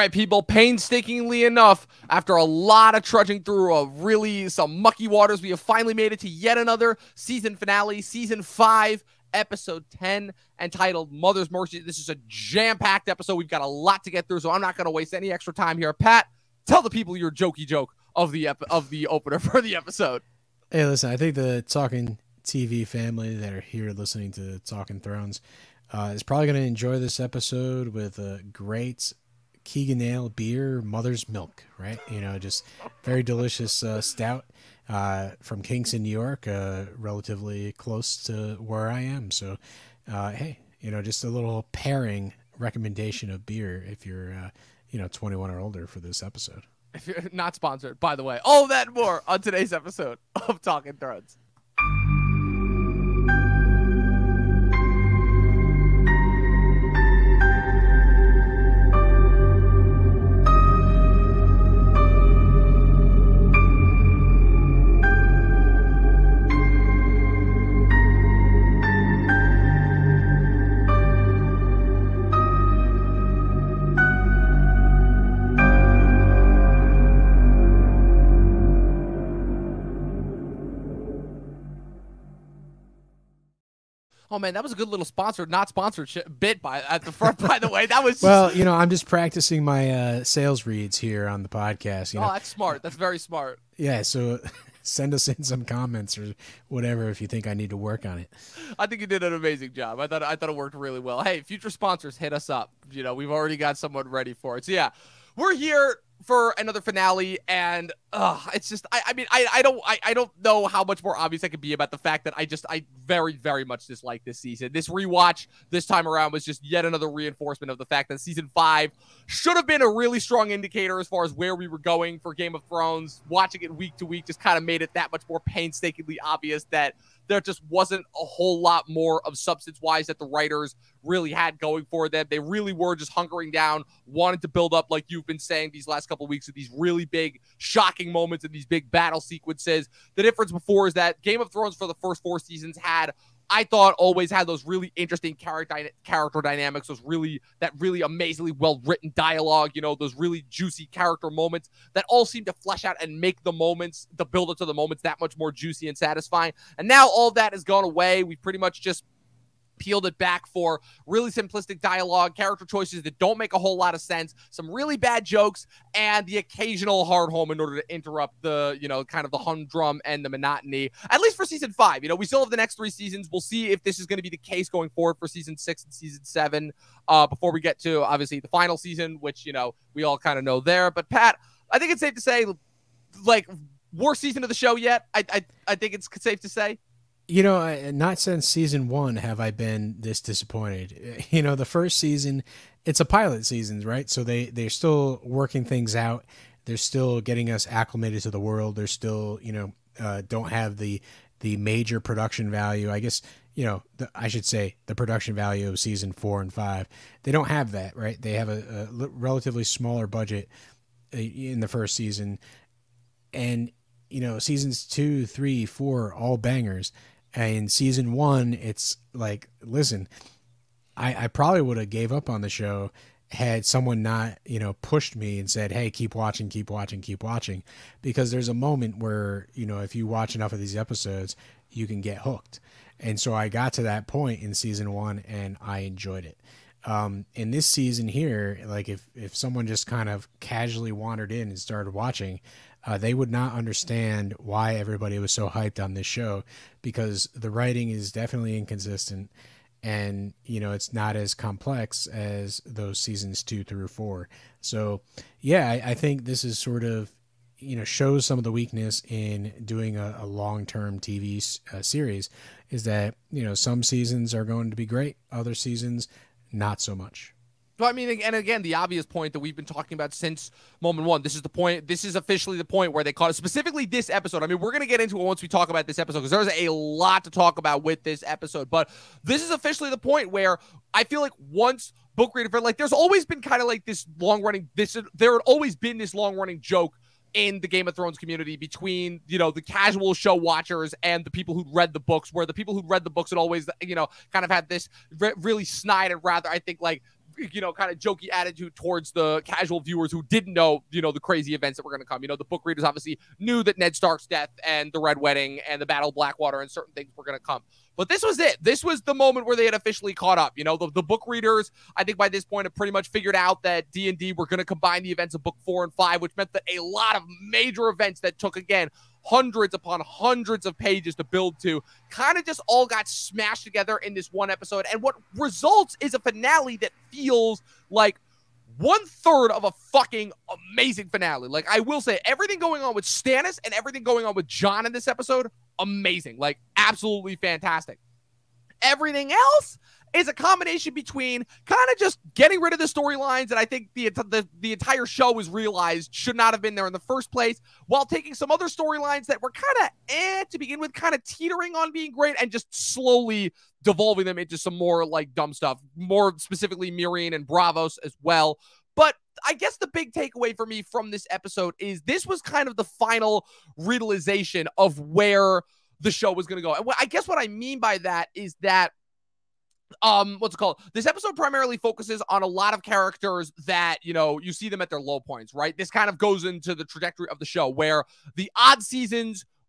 right, people, painstakingly enough, after a lot of trudging through some mucky waters, we have finally made it to yet another season finale, season 5, episode 10, entitled Mother's Mercy. This is a jam-packed episode. We've got a lot to get through, so I'm not going to waste any extra time here. Pat, tell the people your jokey joke of the opener for the episode. Hey, listen, I think the Talkin TV family that are here listening to Talkin Thrones is probably going to enjoy this episode with a great Keegan Ale beer, Mother's Milk, right? You know, just very delicious stout from Kingston, New York, relatively close to where I am. So, hey, you know, just a little pairing recommendation of beer if you're, 21 or older for this episode. If you're not sponsored, by the way. All that and more on today's episode of Talkin Thrones. Oh man, that was a good little sponsored, not sponsored bit at the front. By the way, that was well, I'm just practicing my sales reads here on the podcast. Oh, that's smart. That's very smart. Yeah, so send us in some comments or whatever if you think I need to work on it. I think you did an amazing job. I thought it worked really well. Hey, future sponsors, hit us up. We've already got someone ready for it. So yeah, we're here for another finale, and it's just I don't know how much more obvious I could be about the fact that I very, very much dislike this season. This rewatch this time around was just yet another reinforcement of the fact that season 5 should have been a really strong indicator as far as where we were going for Game of Thrones. Watching it week to week just kind of made it that much more painstakingly obvious that there just wasn't a whole lot more of substance-wise that the writers really had going for them. They really were just hunkering down, wanted to build up, like you've been saying these last couple of weeks, of these really big, shocking moments and these big battle sequences. The difference before is that Game of Thrones for the first 4 seasons I thought always had those really interesting character dynamics, that really amazingly well-written dialogue, those really juicy character moments that all seem to flesh out and make the build-up to the moments that much more juicy and satisfying. And now all that has gone away. We've pretty much just peeled it back for really simplistic dialogue, character choices that don't make a whole lot of sense, some really bad jokes, and the occasional hard home in order to interrupt the, kind of the humdrum and the monotony, at least for season 5. We still have the next 3 seasons. We'll see if this is going to be the case going forward for season 6 and season 7 before we get to, obviously, the final season, which, we all kind of know there. But, Pat, I think it's safe to say, worst season of the show yet. I think it's safe to say. Not since season 1 have I been this disappointed. The first season, it's a pilot season, right? So they're still working things out. They're still getting us acclimated to the world. They're still, don't have the major production value. I guess, I should say the production value of season 4 and 5. They don't have that, right? They have a relatively smaller budget in the first season. And, seasons 2, 3, 4, all bangers. And season 1, it's like, listen, I probably would have gave up on the show had someone not, pushed me and said, hey, keep watching, because there's a moment where, if you watch enough of these episodes, you can get hooked. And so I got to that point in season 1 and I enjoyed it. In this season here, like if someone just kind of casually wandered in and started watching, they would not understand why everybody was so hyped on this show, because the writing is definitely inconsistent and, it's not as complex as those seasons 2 through 4. So yeah, I think this is sort of, shows some of the weakness in doing a long-term TV series is that, some seasons are going to be great. Other seasons, not so much. So, I mean, and again, the obvious point that we've been talking about since moment 1, this is the point, this is officially the point where they caught it, specifically this episode. I mean, we're going to get into it once we talk about this episode, because there's a lot to talk about with this episode, but this is officially the point where I feel like once book reader, there's always been kind of like this there had always been this long-running joke in the Game of Thrones community between, the casual show watchers and the people who'd read the books, where the people who'd read the books had always, kind of had this really snide and rather, I think, kind of jokey attitude towards the casual viewers who didn't know, the crazy events that were going to come. The book readers obviously knew that Ned Stark's death and the Red Wedding and the Battle of Blackwater and certain things were going to come. But this was it. This was the moment where they had officially caught up. The book readers, I think by this point, have pretty much figured out that D&D were going to combine the events of book 4 and 5, which meant that a lot of major events that took, again, hundreds upon hundreds of pages to build to kind of just all got smashed together in this one episode. And what results is a finale that feels like 1/3 of a fucking amazing finale. Like, I will say, everything going on with Stannis and everything going on with Jon in this episode, amazing. Like, absolutely fantastic. Everything else is a combination between kind of just getting rid of the storylines that I think the entire show was realized should not have been there in the first place, while taking some other storylines that were kind of to begin with, kind of teetering on being great, and just slowly devolving them into some more like dumb stuff, more specifically Meereen and Braavos as well. But I guess the big takeaway for me from this episode is this was kind of the final realization of where the show was going to go. And I guess what I mean by that is that what's it called? This episode primarily focuses on a lot of characters that, you see them at their low points, right? This kind of goes into the trajectory of the show where the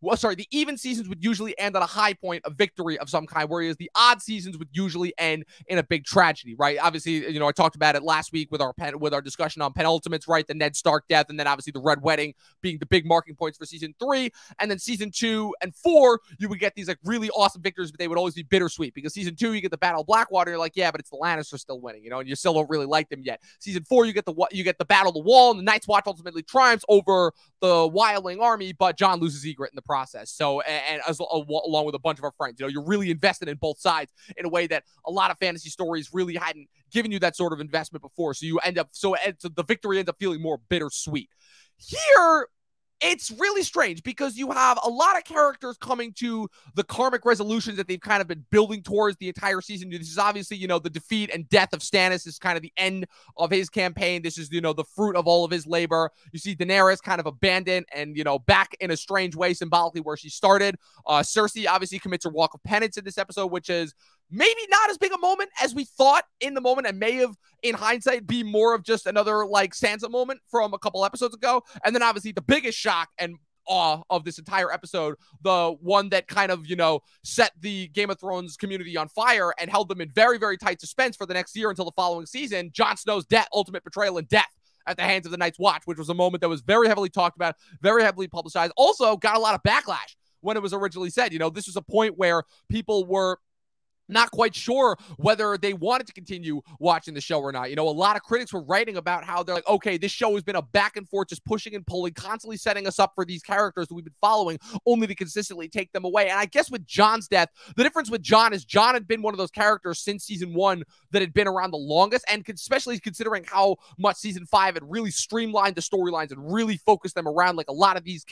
the even seasons would usually end on a high point, a victory of some kind, whereas the odd seasons would usually end in a big tragedy, right? Obviously, I talked about it last week with our discussion on penultimates, right? The Ned Stark death, and then obviously the Red Wedding being the big marking points for season 3, and then season 2 and 4, you would get these like really awesome victories, but they would always be bittersweet because season 2 you get the Battle of Blackwater, you're like, yeah, but it's the Lannisters still winning, and you still don't really like them yet. Season 4 you get the Battle of the Wall, and the Night's Watch ultimately triumphs over the Wildling army, but Jon loses Ygritte in the process. So, and along with a bunch of our friends, you're really invested in both sides in a way that a lot of fantasy stories really hadn't given you that sort of investment before. So so the victory ends up feeling more bittersweet. Here, it's really strange because you have a lot of characters coming to the karmic resolutions that they've kind of been building towards the entire season. This is obviously, the defeat and death of Stannis is kind of the end of his campaign. This is, the fruit of all of his labor. You see Daenerys kind of abandoned and, back in a strange way, symbolically where she started. Cersei obviously commits her walk of penance in this episode, which is maybe not as big a moment as we thought in the moment, and may have, in hindsight, be more of just another like Sansa moment from a couple episodes ago. And then obviously the biggest shock and awe of this entire episode, the one that kind of, set the Game of Thrones community on fire and held them in very, very tight suspense for the next year until the following season, Jon Snow's death, ultimate betrayal and death at the hands of the Night's Watch, which was a moment that was very heavily talked about, very heavily publicized. Also got a lot of backlash when it was originally said. This was a point where people were not quite sure whether they wanted to continue watching the show or not. A lot of critics were writing about how they're like, okay, this show has been a back and forth, just pushing and pulling, constantly setting us up for these characters that we've been following, only to consistently take them away. And I guess with Jon's death, the difference with Jon is Jon had been one of those characters since season 1 that had been around the longest, and especially considering how much season 5 had really streamlined the storylines and really focused them around like a lot of these,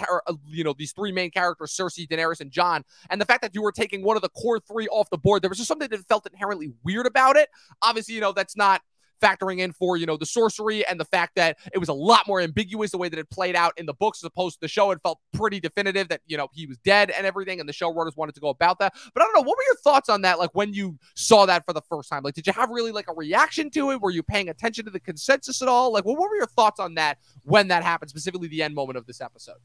these 3 main characters, Cersei, Daenerys, and Jon. And the fact that you were taking one of the core 3 off the board, there was just something that felt inherently weird about it. Obviously, that's not factoring in for, the sorcery and the fact that it was a lot more ambiguous the way that it played out in the books as opposed to the show. It felt pretty definitive that, he was dead and everything, and the showrunners wanted to go about that. But I don't know, what were your thoughts on that, like when you saw that for the first time? Like, did you have really like a reaction to it? Were you paying attention to the consensus at all? Like, what were your thoughts on that when that happened, specifically the end moment of this episode?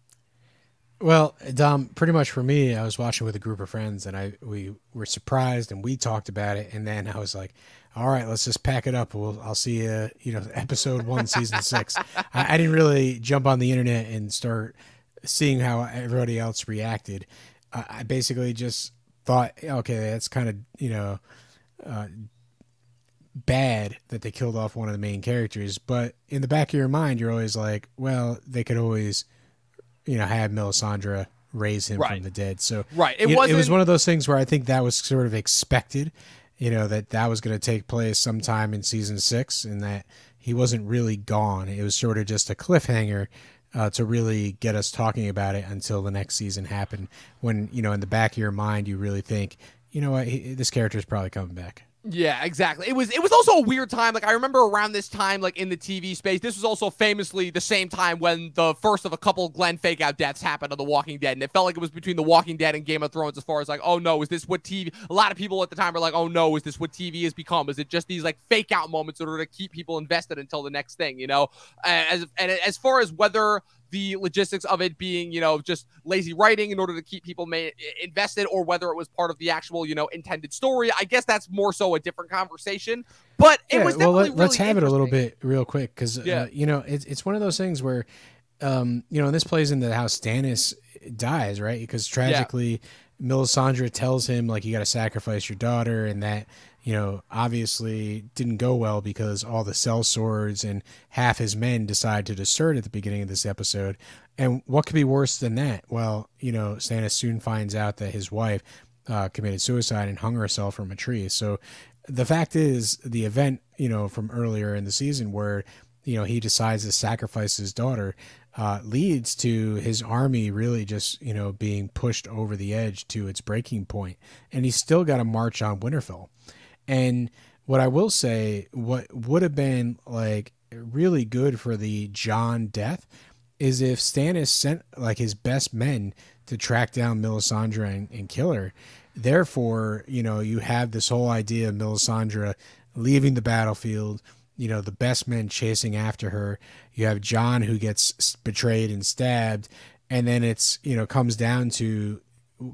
Well, Dom, pretty much for me, I was watching with a group of friends, and we were surprised, and we talked about it, and then I was like, all right, let's just pack it up. I'll see you, episode 1, season 6. I didn't really jump on the internet and start seeing how everybody else reacted. I basically just thought, okay, that's kind of, bad that they killed off one of the main characters, but in the back of your mind, you're always like, well, they could always have Melisandre raise him from the dead. So it was one of those things where I think that was sort of expected, that was going to take place sometime in season 6, and that he wasn't really gone. It was sort of just a cliffhanger to really get us talking about it until the next season happened, when, in the back of your mind, you really think, this character is probably coming back. Yeah, exactly. It was also a weird time. Like I remember around this time, like in the TV space, this was also famously the same time when the first of a couple Glenn fake out deaths happened on The Walking Dead, and it felt like it was between The Walking Dead and Game of Thrones as far as like, oh no, is this what TV? A lot of people at the time were like, oh no, is this what TV has become? Is it just these like fake out moments in order to keep people invested until the next thing? You know, as far as whether the logistics of it being, just lazy writing in order to keep people invested, or whether it was part of the actual, intended story. I guess that's more so a different conversation. But it was definitely let's really have it a little bit real quick because it's one of those things where and this plays into how Stannis dies, right? Because tragically, Melisandre tells him like you got to sacrifice your daughter, and that obviously didn't go well because all the sellswords and half his men decide to desert at the beginning of this episode. And what could be worse than that? Well, Stannis soon finds out that his wife committed suicide and hung herself from a tree. So the fact is, the event, from earlier in the season where, he decides to sacrifice his daughter, leads to his army really just, being pushed over the edge to its breaking point. And he's still got to march on Winterfell. And what I will say, what would have been like really good for the Jon death is if Stannis sent like his best men to track down Melisandre and kill her. Therefore, you have this whole idea of Melisandre leaving the battlefield, the best men chasing after her. You have Jon who gets betrayed and stabbed. And then it's, comes down to,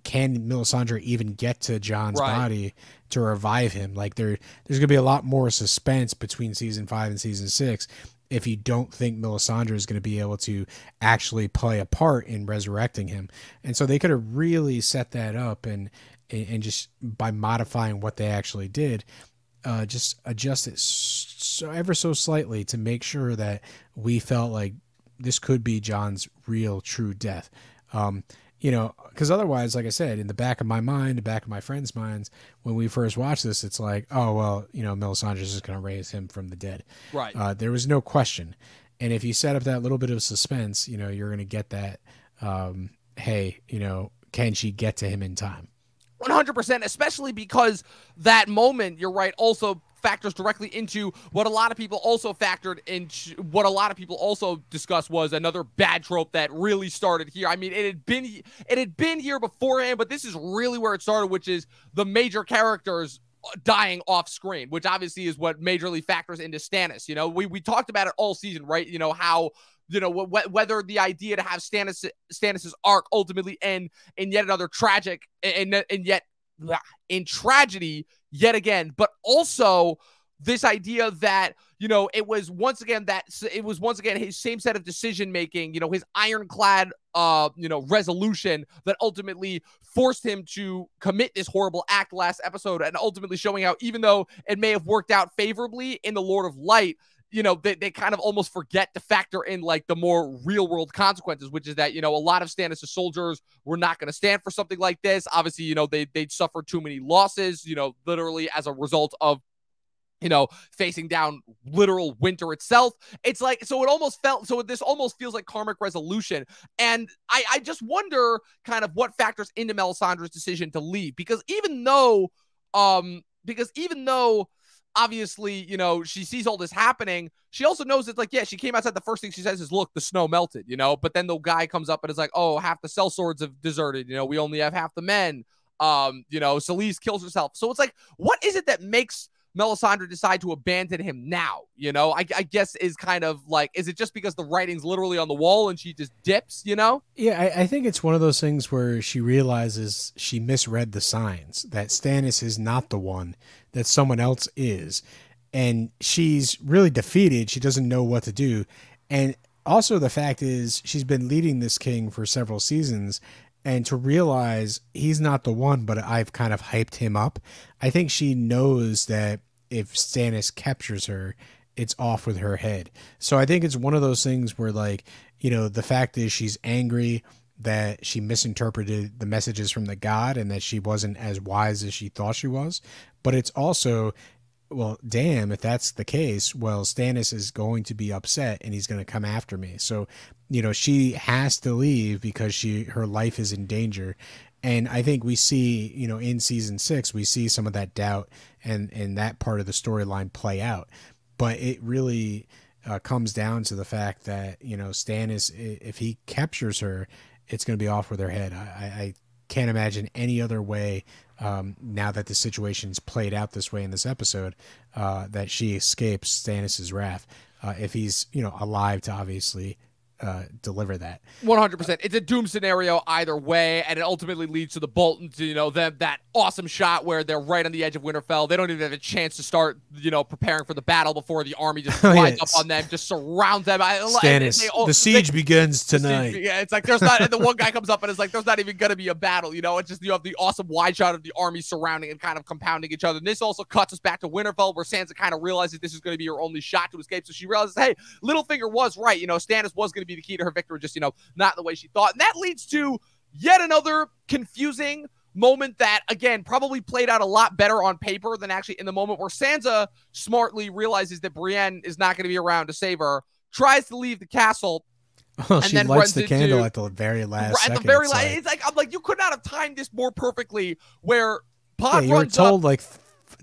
can Melisandre even get to Jon's body to revive him? Like there's going to be a lot more suspense between season 5 and season 6 if you don't think Melisandre is going to be able to actually play a part in resurrecting him. And so they could have really set that up and just by modifying what they actually did, just adjust it so ever so slightly to make sure that we felt like this could be Jon's real true death. Because otherwise, like I said, in the back of my mind, the back of my friends' minds, when we first watched this, it's like, oh, well, Melisandre's just going to raise him from the dead. Right. There was no question. And if you set up that little bit of suspense, you're going to get that, hey, can she get to him in time? 100%, especially because that moment, you're right, also factors directly into what a lot of people also factored into, what a lot of people also discussed was another bad trope that really started here. I mean, it had been here beforehand, but this is really where it started, which is the major characters dying off screen, which obviously is what majorly factors into Stannis. We talked about it all season, right? How whether the idea to have Stannis's arc ultimately end in yet another tragic and yet in tragedy yet again, but also this idea that it was once again his same set of decision making, his ironclad resolution that ultimately forced him to commit this horrible act last episode, and ultimately showing how even though it may have worked out favorably in the Lord of Light, they kind of almost forget to factor in like the more real world consequences, which is that, a lot of Stannis' soldiers were not going to stand for something like this. Obviously, they'd suffered too many losses, literally as a result of, facing down literal winter itself. It's like, so this almost feels like karmic resolution. And I just wonder kind of what factors into Melisandre's decision to leave, because even though obviously, she sees all this happening, she also knows it's like, she came outside, the first thing she says is, look, the snow melted, but then the guy comes up and is like, oh, half the sellswords have deserted, we only have half the men, Selyse kills herself. So it's like, what is it that makes Melisandre decide to abandon him now? I guess is kind of like, is it just because the writing's literally on the wall and she just dips, Yeah, I think it's one of those things where she realizes she misread the signs, that Stannis is not the one, that someone else is. And she's really defeated. She doesn't know what to do. And also the fact is she's been leading this king for several seasons, and to realize he's not the one, but I've kind of hyped him up. I think she knows that if Stannis captures her, it's off with her head. So I think it's one of those things where, like, the fact is she's angry that she misinterpreted the messages from the god and that she wasn't as wise as she thought she was. But it's also, well, damn, if that's the case, well, Stannis is going to be upset and he's going to come after me. So, she has to leave because her life is in danger. And I think we see, in season 6, we see some of that doubt and that part of the storyline play out. But it really comes down to the fact that, Stannis, if he captures her, it's going to be off with her head. I can't imagine any other way, now that the situation's played out this way in this episode, that she escapes Stannis's wrath. If he's, alive to obviously deliver that. 100%. It's a doom scenario either way, and it ultimately leads to the Boltons, them that awesome shot where they're right on the edge of Winterfell. They don't even have a chance to start, preparing for the battle before the army just flies up on them, just surrounds them. Stannis, the siege begins tonight. It's like there's not, and the one guy comes up and it's like there's not even going to be a battle, It's just you have the awesome wide shot of the army surrounding and kind of compounding each other. And this also cuts us back to Winterfell, where Sansa kind of realizes this is going to be her only shot to escape. So she realizes, hey, Littlefinger was right. Stannis was going to be the key to her victory, just, not the way she thought. And that leads to yet another confusing moment that, again, probably played out a lot better on paper than actually in the moment, where Sansa smartly realizes that Brienne is not going to be around to save her, tries to leave the castle. Well, she lights the candle at the very last second. At the very last, it's like, I'm like, you could not have timed this more perfectly, where Pod you were told up,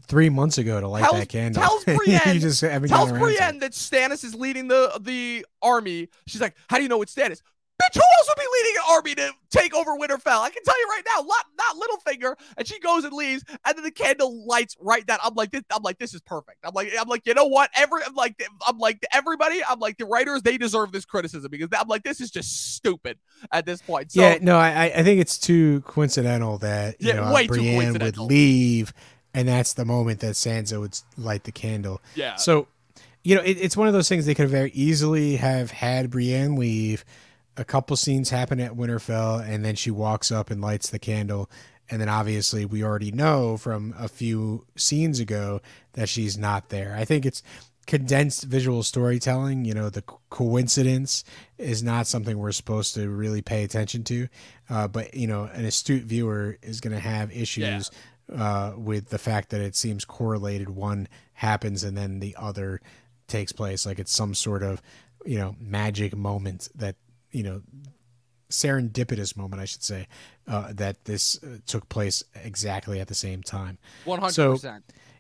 3 months ago to light that candle. Tells Brienne, you just haven't tells Brienne that Stannis is leading the army. She's like, how do you know it's Stannis? Bitch, who else would be leading an army to take over Winterfell? I can tell you right now, not Littlefinger. And she goes and leaves, and then the candle lights right down. I'm like, this is perfect. I'm like, you know what? Everybody, the writers, they deserve this criticism, because I'm like, this is just stupid at this point. So, yeah, no, I think it's too coincidental that Brienne would leave, and that's the moment that Sansa would light the candle. Yeah. So, it's one of those things they could very easily have had Brienne leave. A couple scenes happen at Winterfell, and then she walks up and lights the candle. And then obviously we already know from a few scenes ago that she's not there. I think it's condensed visual storytelling. The coincidence is not something we're supposed to really pay attention to. But, an astute viewer is going to have issues with the fact that it seems correlated. One happens and then the other takes place. Like it's some sort of, magic moment that, serendipitous moment, I should say, that this took place exactly at the same time. 100%. So,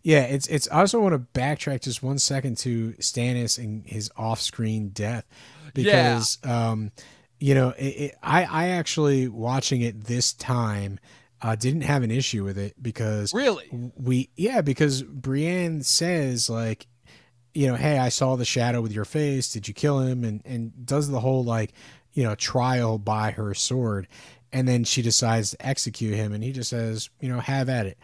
yeah, it's. I also want to backtrack just 1 second to Stannis and his off-screen death, because, I actually, watching it this time, didn't have an issue with it, because because Brienne says, like, hey, I saw the shadow with your face. Did you kill him? And does the whole trial by her sword. And then she decides to execute him, and he just says, have at it.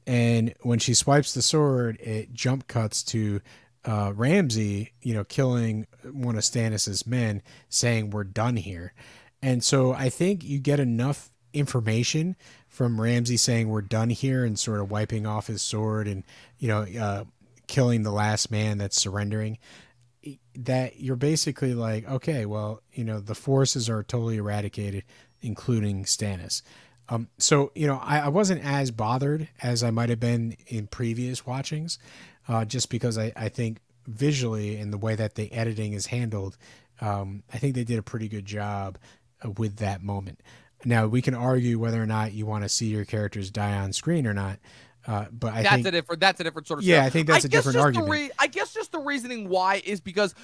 And when she swipes the sword, it jump cuts to Ramsay, killing one of Stannis's men, saying, we're done here. And so I think you get enough information from Ramsay saying we're done here and sort of wiping off his sword and, killing the last man that's surrendering, that you're basically like, okay, well, the forces are totally eradicated, including Stannis. So, I wasn't as bothered as I might have been in previous watchings, just because I think visually and the way that the editing is handled, I think they did a pretty good job with that moment. Now, we can argue whether or not you want to see your characters die on screen or not. But I think that's a different sort of yeah. stuff. I think that's a different argument. I guess just the reasoning why is because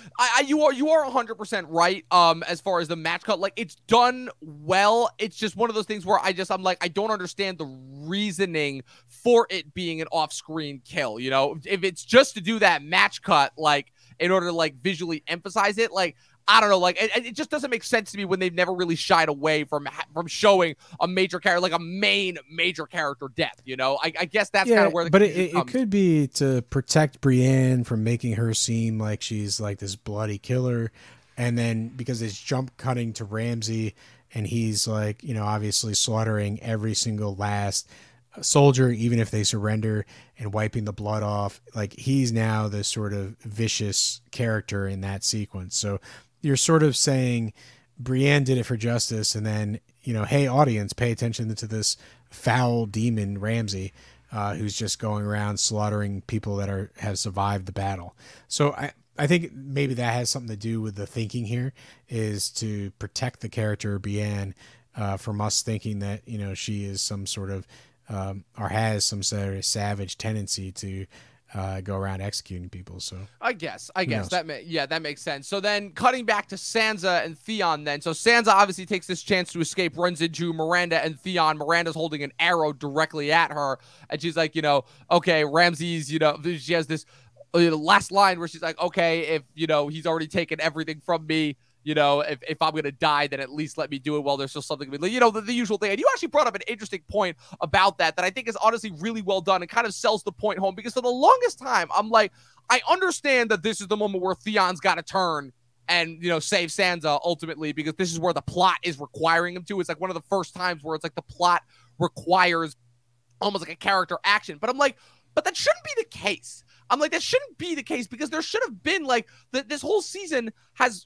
you are 100% right. As far as the match cut, like it's done well. It's just one of those things where I'm like, I don't understand the reasoning for it being an off-screen kill. If it's just to do that match cut, like in order to like visually emphasize it, like. I don't know, like it just doesn't make sense to me when they've never really shied away from showing a major character, like a main major character death. I guess that's kind of where. But it could be to protect Brienne from making her seem like she's like this bloody killer, and then because it's jump cutting to Ramsay, and he's like obviously slaughtering every single last soldier, even if they surrender, and wiping the blood off. Like he's now this sort of vicious character in that sequence. So. You're sort of saying Brienne did it for justice, and then, hey, audience, pay attention to this foul demon, Ramsay, who's just going around slaughtering people that have survived the battle. So I think maybe that has something to do with the thinking here, is to protect the character Brienne from us thinking that, you know, she is some sort of, or has some sort of savage tendency to go around executing people. So I guess that makes sense. So then cutting back to Sansa and Theon then. So Sansa obviously takes this chance to escape, runs into Miranda and Theon. Miranda's holding an arrow directly at her. And she's like, you know, okay, Ramsay's, you know, she has this last line where she's like, okay, if, you know, he's already taken everything from me, you know, if I'm going to die, then at least let me do it while there's still something, you know, the usual thing. And you actually brought up an interesting point about that I think is honestly really well done and kind of sells the point home, because for the longest time, I'm like, I understand that this is the moment where Theon's got to turn and, you know, save Sansa ultimately, because this is where the plot is requiring him to. It's like one of the first times where it's like the plot requires almost like a character action. But I'm like, but that shouldn't be the case. I'm like, that shouldn't be the case, because there should have been like this whole season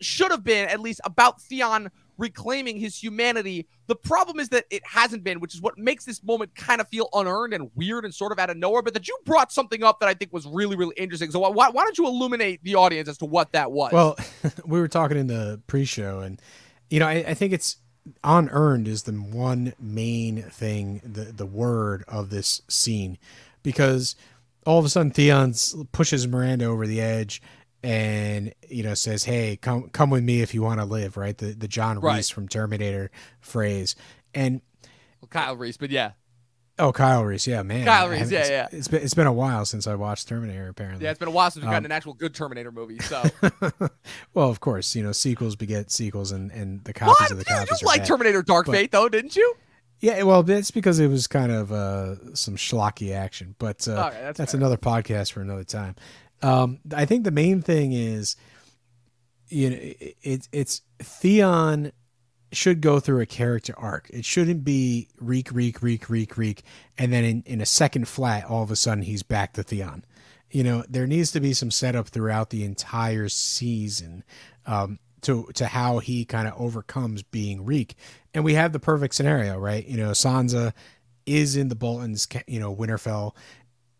should have been at least about Theon reclaiming his humanity. The problem is that it hasn't been, which is what makes this moment kind of feel unearned and weird and sort of out of nowhere. But that you brought something up that I think was really, really interesting. So why don't you illuminate the audience as to what that was? Well, we were talking in the pre-show, and, you know, I think it's unearned is the one main thing, the word of this scene, because all of a sudden Theon pushes Miranda over the edge and, you know, says, hey, come with me if you want to live, right? The John Reese from Terminator phrase. And Kyle Reese, but yeah. Oh, Kyle Reese. Yeah, man. Kyle Reese. Yeah. It's been a while since I watched Terminator, apparently. Yeah, it's been a while since we've gotten an actual good Terminator movie. So, well, of course, you know, sequels beget sequels, and the copies of the copies. You liked Terminator Dark Fate, though, didn't you? Yeah, well, that's because it was kind of some schlocky action, but that's another podcast for another time. I think the main thing is, you know, it's Theon should go through a character arc. It shouldn't be reek, and then in a second flat, all of a sudden he's back to Theon. You know, there needs to be some setup throughout the entire season to how he kind of overcomes being Reek. And we have the perfect scenario, right? You know, Sansa is in the Boltons, you know, Winterfell.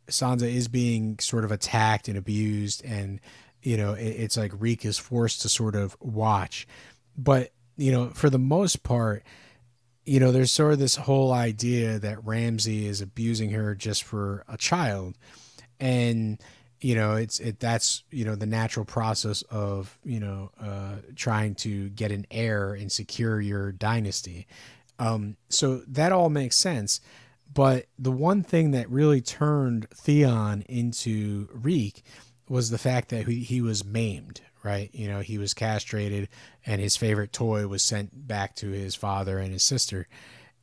Sansa is being sort of attacked and abused, and, you know, it's like Reek is forced to sort of watch. But, you know, for the most part, you know, there's sort of this whole idea that Ramsay is abusing her just for a child. And, you know, that's, you know, the natural process of, you know, trying to get an heir and secure your dynasty. So that all makes sense. But the one thing that really turned Theon into Reek was the fact that he was maimed, right? You know, he was castrated and his favorite toy was sent back to his father and his sister.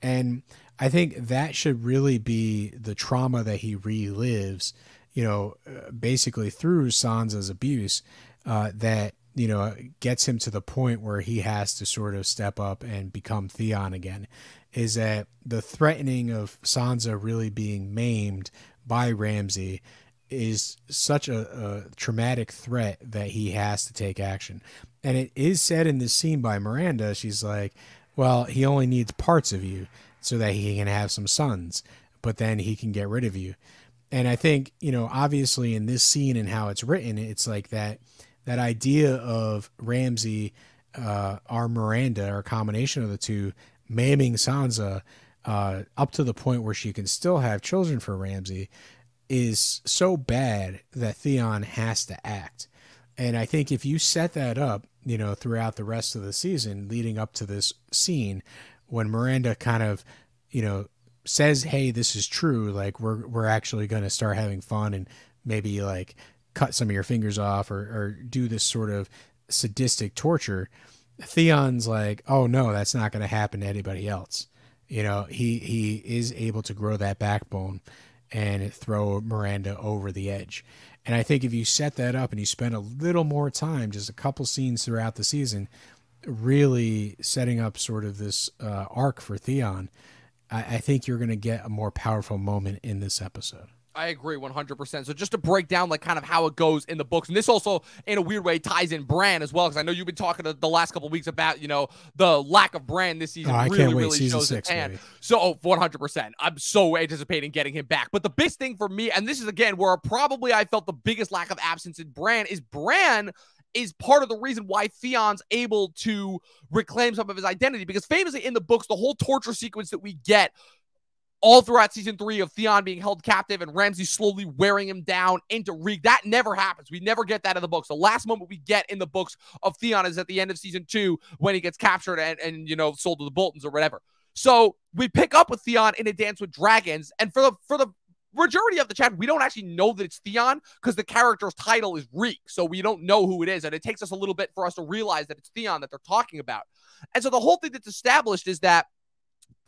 And I think that should really be the trauma that he relives, you know, basically through Sansa's abuse, that, you know, gets him to the point where he has to sort of step up and become Theon again, is that the threatening of Sansa really being maimed by Ramsay is such a traumatic threat that he has to take action. And it is said in this scene by Miranda, she's like, well, he only needs parts of you so that he can have some sons, but then he can get rid of you. And I think, you know, obviously in this scene and how it's written, it's like that idea of Ramsay, or Miranda, or a combination of the two, maiming Sansa up to the point where she can still have children for Ramsay is so bad that Theon has to act. And I think if you set that up, you know, throughout the rest of the season leading up to this scene, when Miranda kind of, you know, says, hey, this is true, like we're actually going to start having fun and maybe like cut some of your fingers off or do this sort of sadistic torture, Theon's like, oh no, that's not going to happen to anybody else. You know, he is able to grow that backbone and throw Miranda over the edge. And I think if you set that up and you spend a little more time, just a couple scenes throughout the season, really setting up sort of this arc for Theon, I think you're going to get a more powerful moment in this episode. I agree 100%. So just to break down like kind of how it goes in the books, and this also in a weird way ties in Bran as well, because I know you've been talking the last couple of weeks about, you know, the lack of Bran this season. I can't wait. Season shows 6, hand. So 100%. I'm so anticipating getting him back. But the biggest thing for me, and this is again where probably I felt the biggest lack of absence in Bran, is Bran is part of the reason why Theon's able to reclaim some of his identity. Because famously in the books, the whole torture sequence that we get all throughout season 3 of Theon being held captive and Ramsay slowly wearing him down into Reek, that never happens. We never get that in the books. The last moment we get in the books of Theon is at the end of season 2 when he gets captured and you know, sold to the Boltons or whatever. So we pick up with Theon in A Dance with Dragons, and for the majority of the chapter, we don't actually know that it's Theon because the character's title is Reek, so we don't know who it is, and it takes us a little bit for us to realize that it's Theon that they're talking about. And so the whole thing that's established is that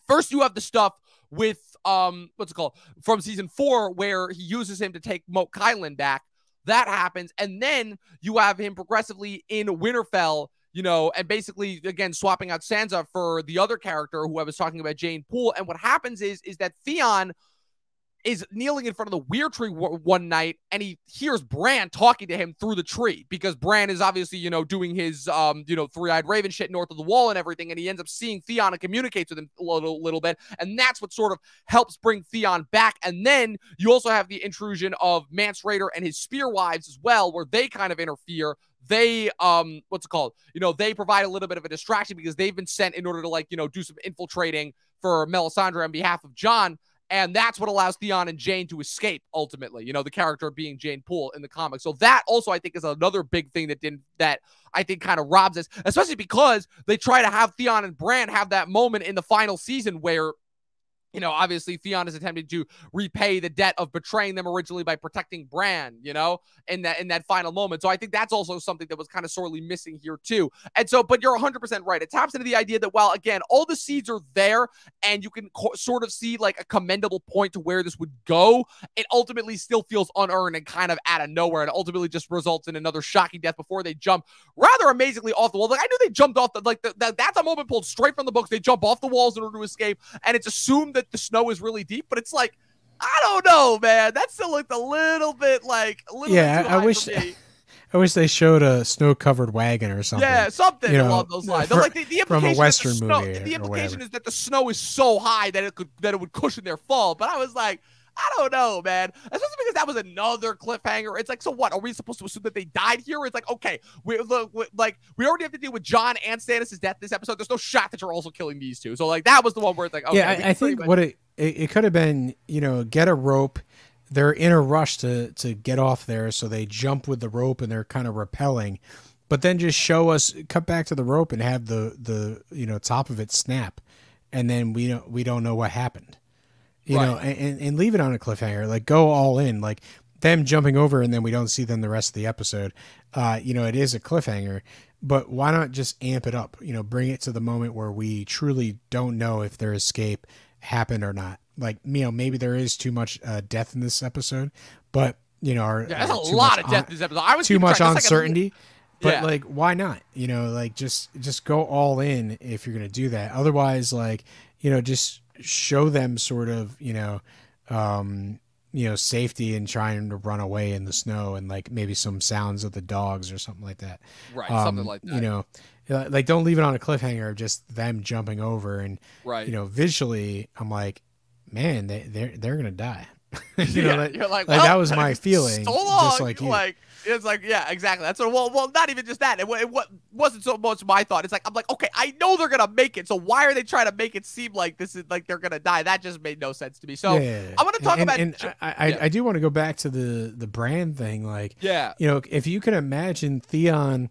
first you have the stuff with what's it called from season 4 where he uses him to take Moat Kylan back. That happens, and then you have him progressively in Winterfell, you know, and basically again swapping out Sansa for the other character who I was talking about, Jane Poole. And what happens is that Theon is kneeling in front of the weir tree one night, and he hears Bran talking to him through the tree because Bran is obviously, you know, doing his, you know, three-eyed raven shit north of the wall and everything, and he ends up seeing Theon and communicates with him a little bit, and that's what sort of helps bring Theon back. And then you also have the intrusion of Mance Rayder and his Spearwives as well, where they kind of interfere. They, what's it called? You know, they provide a little bit of a distraction because they've been sent in order to, like, you know, do some infiltrating for Melisandre on behalf of Jon. And that's what allows Theon and Jane to escape, ultimately, you know, the character being Jane Poole in the comics. So that also, I think, is another big thing that I think kind of robs us, especially because they try to have Theon and Bran have that moment in the final season where, you know, obviously Theon is attempting to repay the debt of betraying them originally by protecting Bran, you know, in that final moment. So I think that's also something that was kind of sorely missing here too. And so, but you're 100% right. It taps into the idea that while, again, all the seeds are there and you can sort of see like a commendable point to where this would go, it ultimately still feels unearned and kind of out of nowhere, and ultimately just results in another shocking death before they jump rather amazingly off the wall. Like, I knew they jumped off that's a moment pulled straight from the books. They jump off the walls in order to escape, and it's assumed that the snow is really deep, but it's like, I don't know, man. That still looked a little bit like a little bit too high for me. I wish they showed a snow-covered wagon or something. Yeah, something along those lines. Like the implication from a Western movie. The implication is that the snow is so high that it would cushion their fall. But I was like, I don't know, man. Especially because that was another cliffhanger. It's like, so what? Are we supposed to assume that they died here? It's like, okay, we already have to deal with Jon and Stannis' death this episode. There's no shot that you're also killing these two. So like that was the one where it's like, okay. Yeah, I think what it could have been, you know, get a rope. They're in a rush to get off there, so they jump with the rope and they're kind of rappelling. But then just show us, cut back to the rope and have the you know, top of it snap, and then we don't know what happened. You know, and leave it on a cliffhanger. Like, go all in. Like, them jumping over and then we don't see them the rest of the episode. You know, it is a cliffhanger. But why not just amp it up? You know, bring it to the moment where we truly don't know if their escape happened or not. Like, you know, maybe there is too much death in this episode. But, you know, there's a lot of death in this episode. I was too much uncertainty. But, yeah. like, why not? You know, like, just go all in if you're going to do that. Otherwise, like, you know, just show them sort of, you know, safety and trying to run away in the snow, and like maybe some sounds of the dogs or something like that. Right. Something like that. You know, like, don't leave it on a cliffhanger of just them jumping over. And, right. You know, visually I'm like, man, they're going to die. You know, like, you're like, well, that was my feeling. So long, just like you. Like, it's like, yeah, exactly. That's what, well, not even just that. It wasn't so much my thought. It's like, I'm like, okay, I know they're gonna make it. So why are they trying to make it seem like this is like they're gonna die? That just made no sense to me. So I want to talk about. And I do want to go back to the Bran thing. Like, yeah, you know, if you can imagine Theon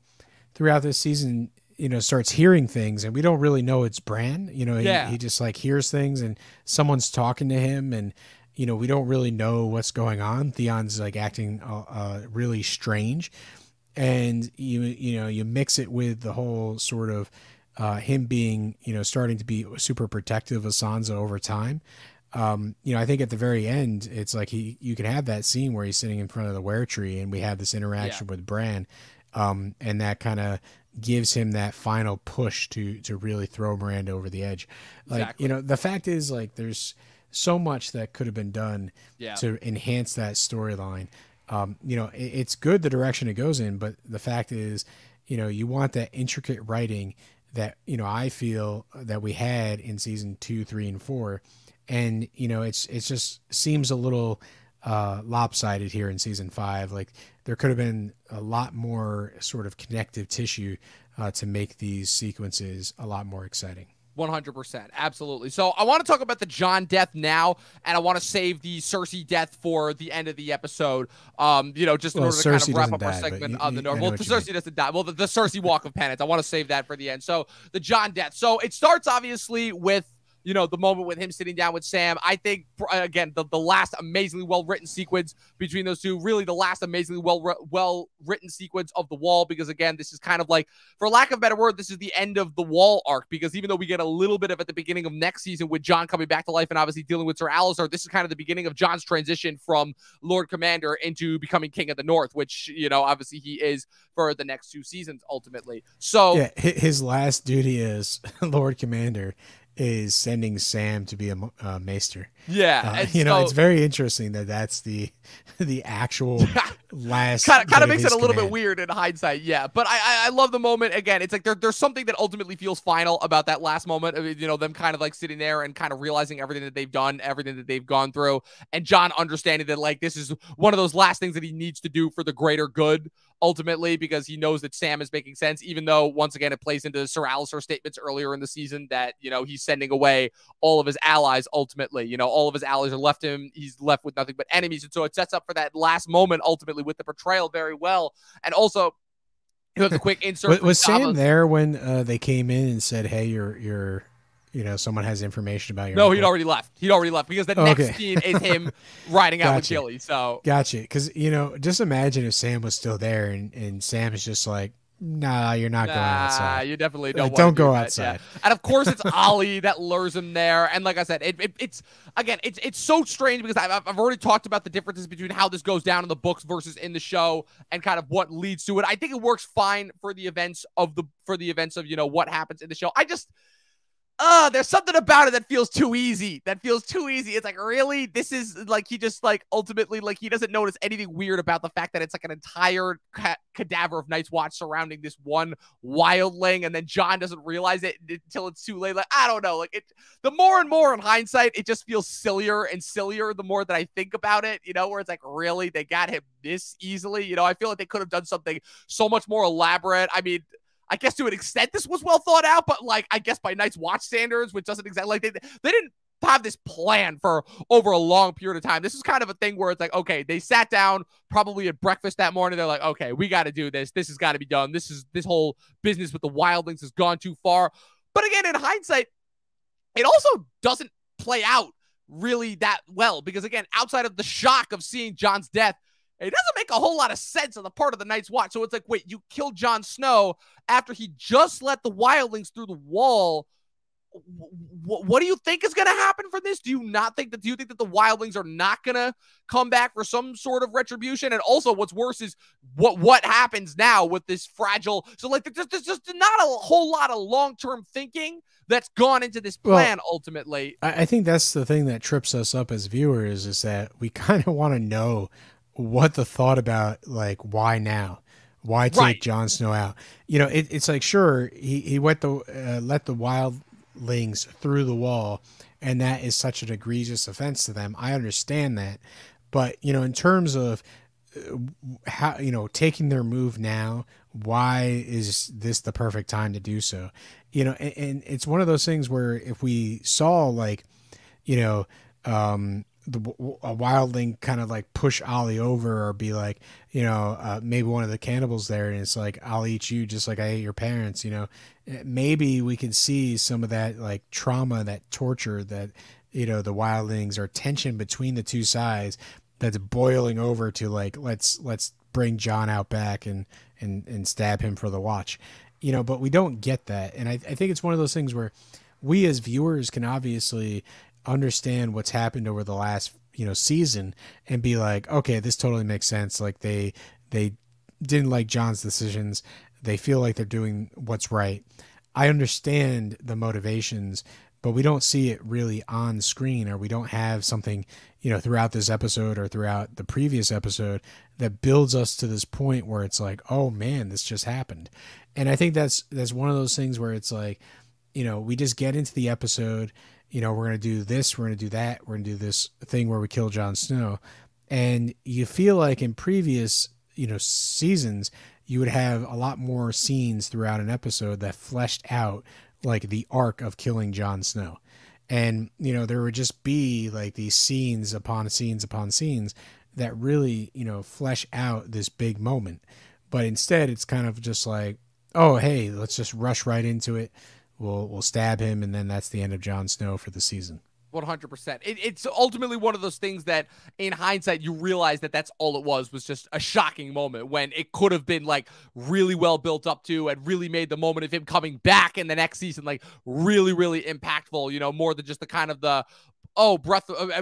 throughout this season, you know, starts hearing things, and we don't really know it's Bran. You know, he just like hears things, and someone's talking to him, and, you know, we don't really know what's going on. Theon's like acting really strange, and you mix it with the whole sort of him being, you know, starting to be super protective of Sansa over time. You know, I think at the very end, it's like you can have that scene where he's sitting in front of the were tree, and we have this interaction with Bran, and that kind of gives him that final push to really throw Miranda over the edge. Like, exactly. You know, the fact is, like, there's so much that could have been done to enhance that storyline. You know, it's good the direction it goes in, but the fact is, you know, you want that intricate writing that, you know, I feel that we had in season 2, 3, and 4. And, you know, it's just seems a little lopsided here in season 5. Like there could have been a lot more sort of connective tissue to make these sequences a lot more exciting. 100%. Absolutely. So I want to talk about the Jon death now, and I want to save the Cersei death for the end of the episode. Just in order to kind of wrap up our segment on the North. Well, the Cersei doesn't die. Well, the Cersei walk of penance. I want to save that for the end. So the Jon death. So it starts obviously with the moment with him sitting down with Sam. I think, again, the last amazingly well-written sequence between those two, really the last amazingly well-written sequence of the Wall, because, again, this is kind of like, for lack of a better word, this is the end of the Wall arc, because even though we get a little bit of at the beginning of next season with Jon coming back to life and obviously dealing with Sir Alliser, this is kind of the beginning of Jon's transition from Lord Commander into becoming King of the North, which, obviously he is for the next 2 seasons, ultimately. So yeah, his last duty as Lord Commander is sending Sam to be a maester. Yeah, it's very interesting that that's the actual last. kind of makes it a little bit weird in hindsight. Yeah, but I love the moment. Again, it's like there's something that ultimately feels final about that last moment. Them kind of like sitting there and kind of realizing everything that they've done, everything that they've gone through, and Jon understanding that like this is one of those last things that he needs to do for the greater good. Ultimately, because he knows that Sam is making sense, even though once again it plays into Sir Alliser statements earlier in the season that he's sending away all of his allies. Ultimately, all of his allies are left him. He's left with nothing but enemies, and so it sets up for that last moment ultimately with the betrayal very well. And also, the quick insert. Was Sam there when they came in and said, "Hey, you're." Someone has information about your. No, he'd already left. Because the next scene is him riding out with Gilly. So gotcha. Because just imagine if Sam was still there and Sam is just like, "Nah, you're not going outside. You definitely don't. Don't go outside." Yeah. And of course, it's Ollie that lures him there. And like I said, it's so strange because I've already talked about the differences between how this goes down in the books versus in the show, and kind of what leads to it. I think it works fine for the events of what happens in the show. There's something about it that feels too easy. It's like, really? This is like, he just like ultimately like he doesn't notice anything weird about the fact that it's like an entire cadaver of Night's Watch surrounding this one wildling, and then Jon doesn't realize it until it's too late. Like, I don't know. Like, the more and more in hindsight, it just feels sillier and sillier the more that I think about it, where it's like, really? They got him this easily? I feel like they could have done something so much more elaborate. I mean, I guess to an extent this was well thought out, but like, I guess by Night's Watch standards, which doesn't exactly like they didn't have this plan for over a long period of time. This is kind of a thing where it's like, okay, they sat down probably at breakfast that morning. They're like, okay, we got to do this. This has got to be done. This whole business with the wildlings has gone too far. But again, in hindsight, it also doesn't play out really that well, because again, outside of the shock of seeing Jon's death, it doesn't make a whole lot of sense on the part of the Night's Watch. So it's like, wait, you killed Jon Snow after he just let the wildlings through the wall. What do you think is going to happen for this? Do you think that the wildlings are not going to come back for some sort of retribution? And also, what's worse is what happens now with this fragile. So like, there's just not a whole lot of long-term thinking that's gone into this plan. Ultimately, I think that's the thing that trips us up as viewers, is that we kind of want to know what the thought about, like, why now? Why take Jon Snow out? It's like, sure, he let the wildlings through the wall, and that is such an egregious offense to them. I understand that. But, in terms of how, taking their move now, why is this the perfect time to do so? And it's one of those things where if we saw, like, a wildling kind of like push Ollie over, or be like, maybe one of the cannibals there, and it's like, I'll eat you just like I ate your parents, maybe we can see some of that like trauma, that torture, that, the wildlings, or tension between the two sides that's boiling over to like, let's bring Jon out back and stab him for the watch, but we don't get that. And I think it's one of those things where we as viewers can obviously understand what's happened over the last season and be like, okay, this totally makes sense. Like they didn't like Jon's decisions. They feel like they're doing what's right. I understand the motivations, but we don't see it really on screen, or we don't have something throughout this episode or throughout the previous episode that builds us to this point where it's like, oh man, this just happened. And I think that's one of those things where it's like, we just get into the episode, we're going to do this, we're going to do that, we're going to do this thing where we kill Jon Snow. And you feel like in previous, seasons, you would have a lot more scenes throughout an episode that fleshed out like the arc of killing Jon Snow. And, there would just be like these scenes upon scenes upon scenes that really, flesh out this big moment. But instead, it's kind of just like, oh, hey, let's just rush right into it. We'll stab him, and then that's the end of Jon Snow for the season. 100%. It's ultimately one of those things that in hindsight you realize that that's all it was just a shocking moment, when it could have been like really well built up to and really made the moment of him coming back in the next season like really, really impactful, more than just the kind of the breath of,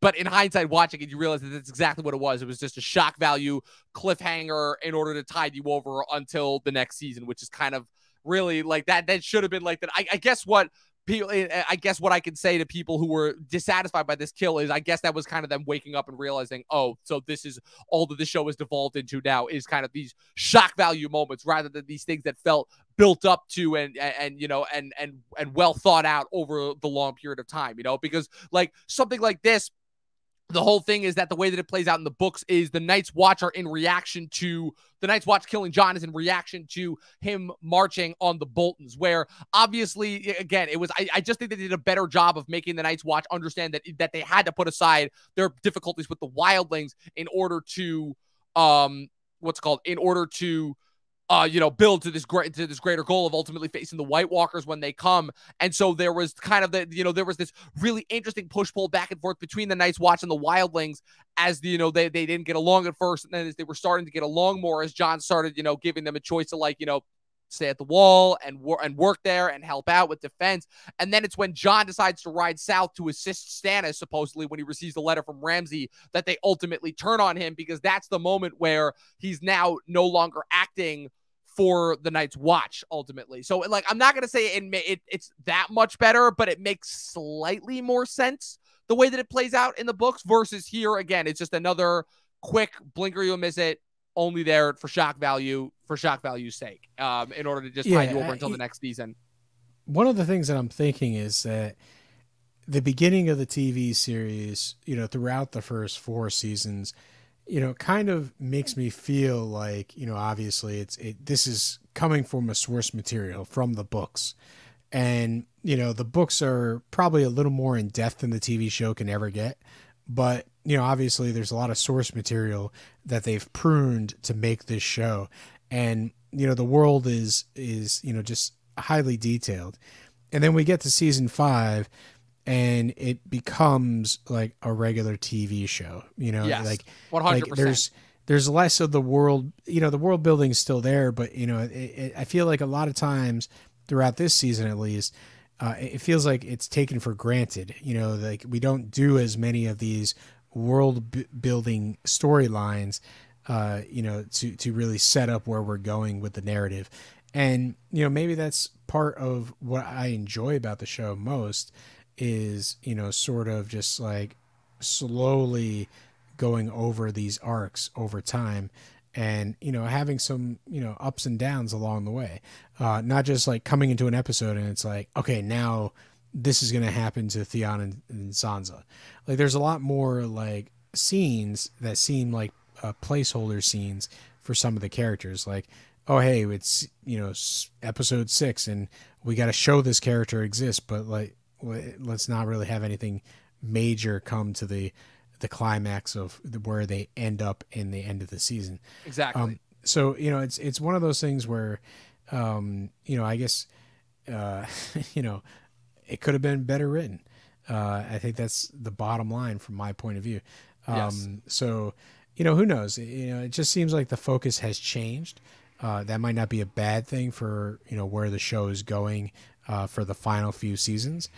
but in hindsight watching it, you realize that that's exactly what it was. It was just a shock value cliffhanger in order to tide you over until the next season, which is kind of really like that should have been like that. I guess what I can say to people who were dissatisfied by this kill is I guess that was kind of them waking up and realizing, oh, so this is all that the show has devolved into now, is kind of these shock value moments rather than these things that felt built up to and well thought out over the long period of time, because like something like this, the whole thing is that the way that it plays out in the books is the Night's Watch killing Jon is in reaction to him marching on the Boltons, where obviously, again, it was, I just think they did a better job of making the Night's Watch understand that they had to put aside their difficulties with the wildlings in order to, build to this greater goal of ultimately facing the White Walkers when they come. And so there was kind of there was this really interesting push-pull back and forth between the Night's Watch and the wildlings as they didn't get along at first. And then as they were starting to get along more, as Jon started, giving them a choice to stay at the wall and work there and help out with defense. And then it's when Jon decides to ride south to assist Stannis, supposedly when he receives the letter from Ramsay, that they ultimately turn on him, because that's the moment where he's now no longer acting for the Night's Watch ultimately. So like, I'm not going to say it's that much better, but it makes slightly more sense the way that it plays out in the books versus here. Again, it's just another quick blinker, you'll miss it, only there for shock value's sake, in order to just tide you over until the next season. One of the things that I'm thinking is that the beginning of the TV series, throughout the first 4 seasons, kind of makes me feel like, obviously this is coming from a source material from the books. And, the books are probably a little more in depth than the TV show can ever get. But, obviously there's a lot of source material that they've pruned to make this show. And, the world is, just highly detailed. And then we get to season 5 and it becomes like a regular TV show, yes, like 100%. Like there's less of the world, the world building is still there, but I feel like a lot of times throughout this season, at least, it feels like it's taken for granted, like we don't do as many of these world building storylines, to really set up where we're going with the narrative. And, maybe that's part of what I enjoy about the show most is, sort of just like slowly going over these arcs over time and, having some, ups and downs along the way. Not just like coming into an episode and it's like, okay, now this is going to happen to Theon and Sansa. Like there's a lot more like scenes that seem like placeholder scenes for some of the characters. Like, oh, hey, it's, episode 6 and we got to show this character exists, but like, let's not really have anything major come to the climax of where they end up in the end of the season. Exactly. So, it's one of those things where, I guess, it could have been better written. I think that's the bottom line from my point of view. Yes. So, who knows? It just seems like the focus has changed. That might not be a bad thing for, where the show is going for the final few seasons,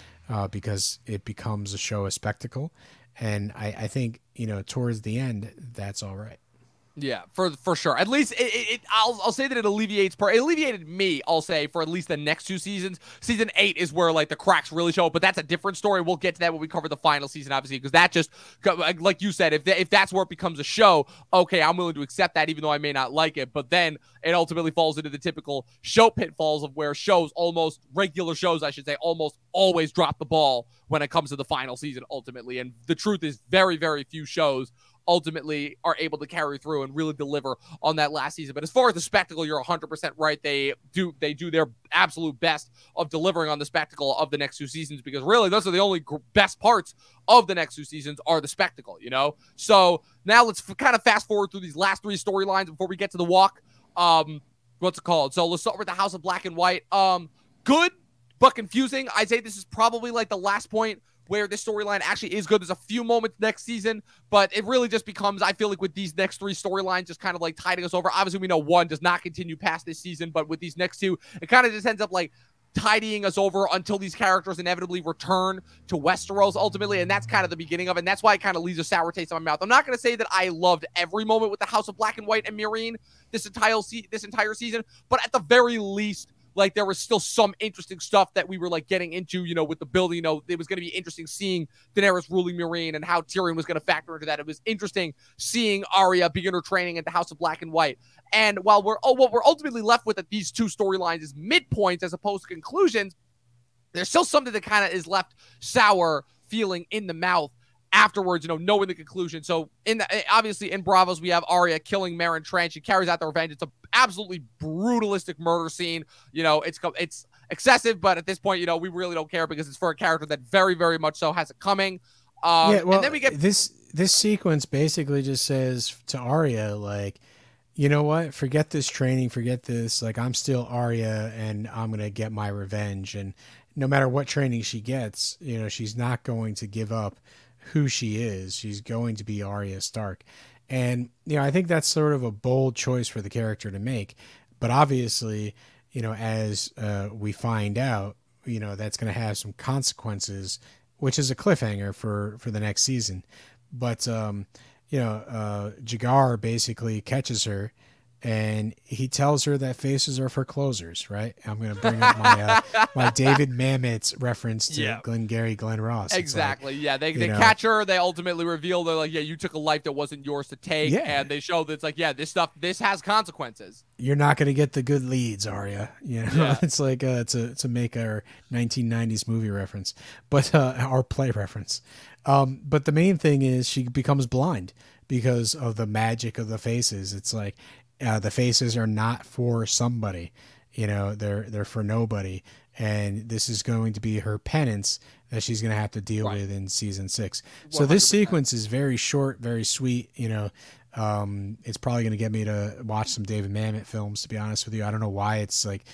because it becomes a show, a spectacle. And I think, towards the end, that's all right. Yeah, for sure. At least I'll say that it alleviated me, I'll say, for at least the next 2 seasons. Season 8 is where like the cracks really show up, but that's a different story. We'll get to that when we cover the final season, obviously, because that just, like you said, if that's where it becomes a show, okay, I'm willing to accept that even though I may not like it. But then it ultimately falls into the typical show pitfalls of where regular shows, I should say, almost always drop the ball when it comes to the final season ultimately. And the truth is very, very few shows ultimately are able to carry through and really deliver on that last season. But as far as the spectacle, you're 100% right. They do their absolute best of delivering on the spectacle of the next 2 seasons, because really those are the only best parts of the next 2 seasons are the spectacle, you know? So now let's kind of fast forward through these last 3 storylines before we get to the walk. What's it called? So let's start with the House of Black and White. Good, but confusing. I'd say this is probably like the last point where this storyline actually is good. There's a few moments next season, but it really just becomes, I feel like with these next 3 storylines just kind of like tiding us over. Obviously, we know 1 does not continue past this season, but with these next 2, it kind of just ends up like tidying us over until these characters inevitably return to Westeros ultimately, and that's kind of the beginning of it, and that's why it kind of leaves a sour taste in my mouth. I'm not going to say that I loved every moment with the House of Black and White and Meereen this entire season, but at the very least, like, there was still some interesting stuff that we were, like, getting into, you know, with the building. You know, it was going to be interesting seeing Daenerys ruling Meereen and how Tyrion was going to factor into that. It was interesting seeing Arya begin her training at the House of Black and White. And while what we're ultimately left with at these 2 storylines is midpoints as opposed to conclusions, there's still something that kind of is left sour feeling in the mouth afterwards, you know, knowing the conclusion. So obviously in Bravos, we have Arya killing Meryn Trant. She carries out the revenge. It's an absolutely brutalistic murder scene. You know, it's excessive, but at this point, you know, we really don't care because it's for a character that very, very much so has it coming. Yeah, well, and then we get this sequence basically just says to Arya, like, you know what? Forget this training. Forget this. Like, I'm still Arya, and I'm gonna get my revenge. And no matter what training she gets, you know, she's not going to give up who she is. She's going to be Arya Stark. And, you know, I think that's sort of a bold choice for the character to make. But obviously, you know, as we find out, you know, that's going to have some consequences, which is a cliffhanger for the next season. But, you know, Jagar basically catches her, and he tells her that faces are for closers, right? I'm going to bring up my my David Mamet's reference to Glengarry Glen Ross. Exactly. Like, yeah, they catch her. They ultimately reveal, they're like, yeah, you took a life that wasn't yours to take. Yeah. And they show that it's like, yeah, this has consequences. You're not going to get the good leads, Arya. You know, yeah. It's like to make our 1990s movie reference, but our play reference. But the main thing is she becomes blind because of the magic of the faces. It's like, the faces are not for somebody, you know, they're for nobody. And this is going to be her penance that she's going to have to deal with in season 6. 100%. So this sequence is very short, very sweet. You know, it's probably going to get me to watch some David Mamet films, to be honest with you. I don't know why it's like,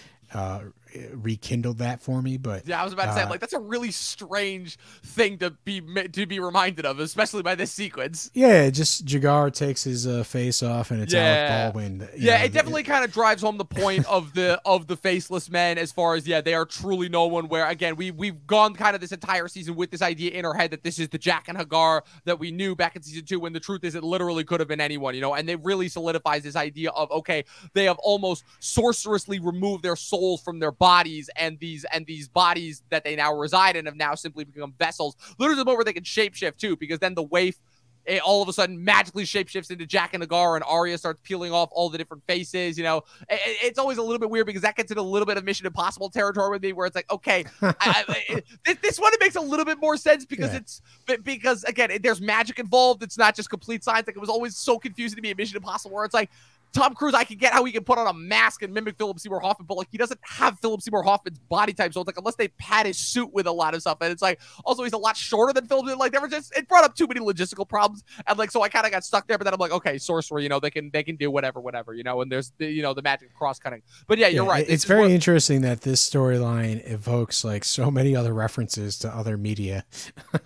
rekindled that for me, but yeah, I was about to say, like, that's a really strange thing to be reminded of, especially by this sequence. Yeah, just Jagar takes his face off, and it's Alec Baldwin. Yeah, it definitely kind of drives home the point of the Faceless Men, as far as they are truly no one. Where again, we've gone kind of this entire season with this idea in our head that this is the Jack and Hagar that we knew back in season 2, when the truth is it literally could have been anyone, you know. And it really solidifies this idea of, okay, they have almost sorcerously removed their souls from their bodies, and these bodies that they now reside in have now simply become vessels. Literally the moment where they can shapeshift too, because then the waif all of a sudden magically shapeshifts into Jack and Hagar, and Arya starts peeling off all the different faces. You know, it's always a little bit weird because that gets into a little bit of Mission Impossible territory with me, where it's like, okay, this one, it makes a little bit more sense because because again, there's magic involved. It's not just complete science. Like, it was always so confusing to me in Mission Impossible, where it's like, Tom Cruise, I can get how he can put on a mask and mimic Philip Seymour Hoffman, but like, he doesn't have Philip Seymour Hoffman's body type, so it's like, unless they pad his suit with a lot of stuff, and it's like, also he's a lot shorter than Philip. Like, there was just, it brought up too many logistical problems, and like, so I kind of got stuck there. But then I'm like, okay, sorcery, you know, they can do whatever, you know, and there's the, you know, the magic cross cutting. But yeah, you're right. It's very interesting that this storyline evokes like so many other references to other media,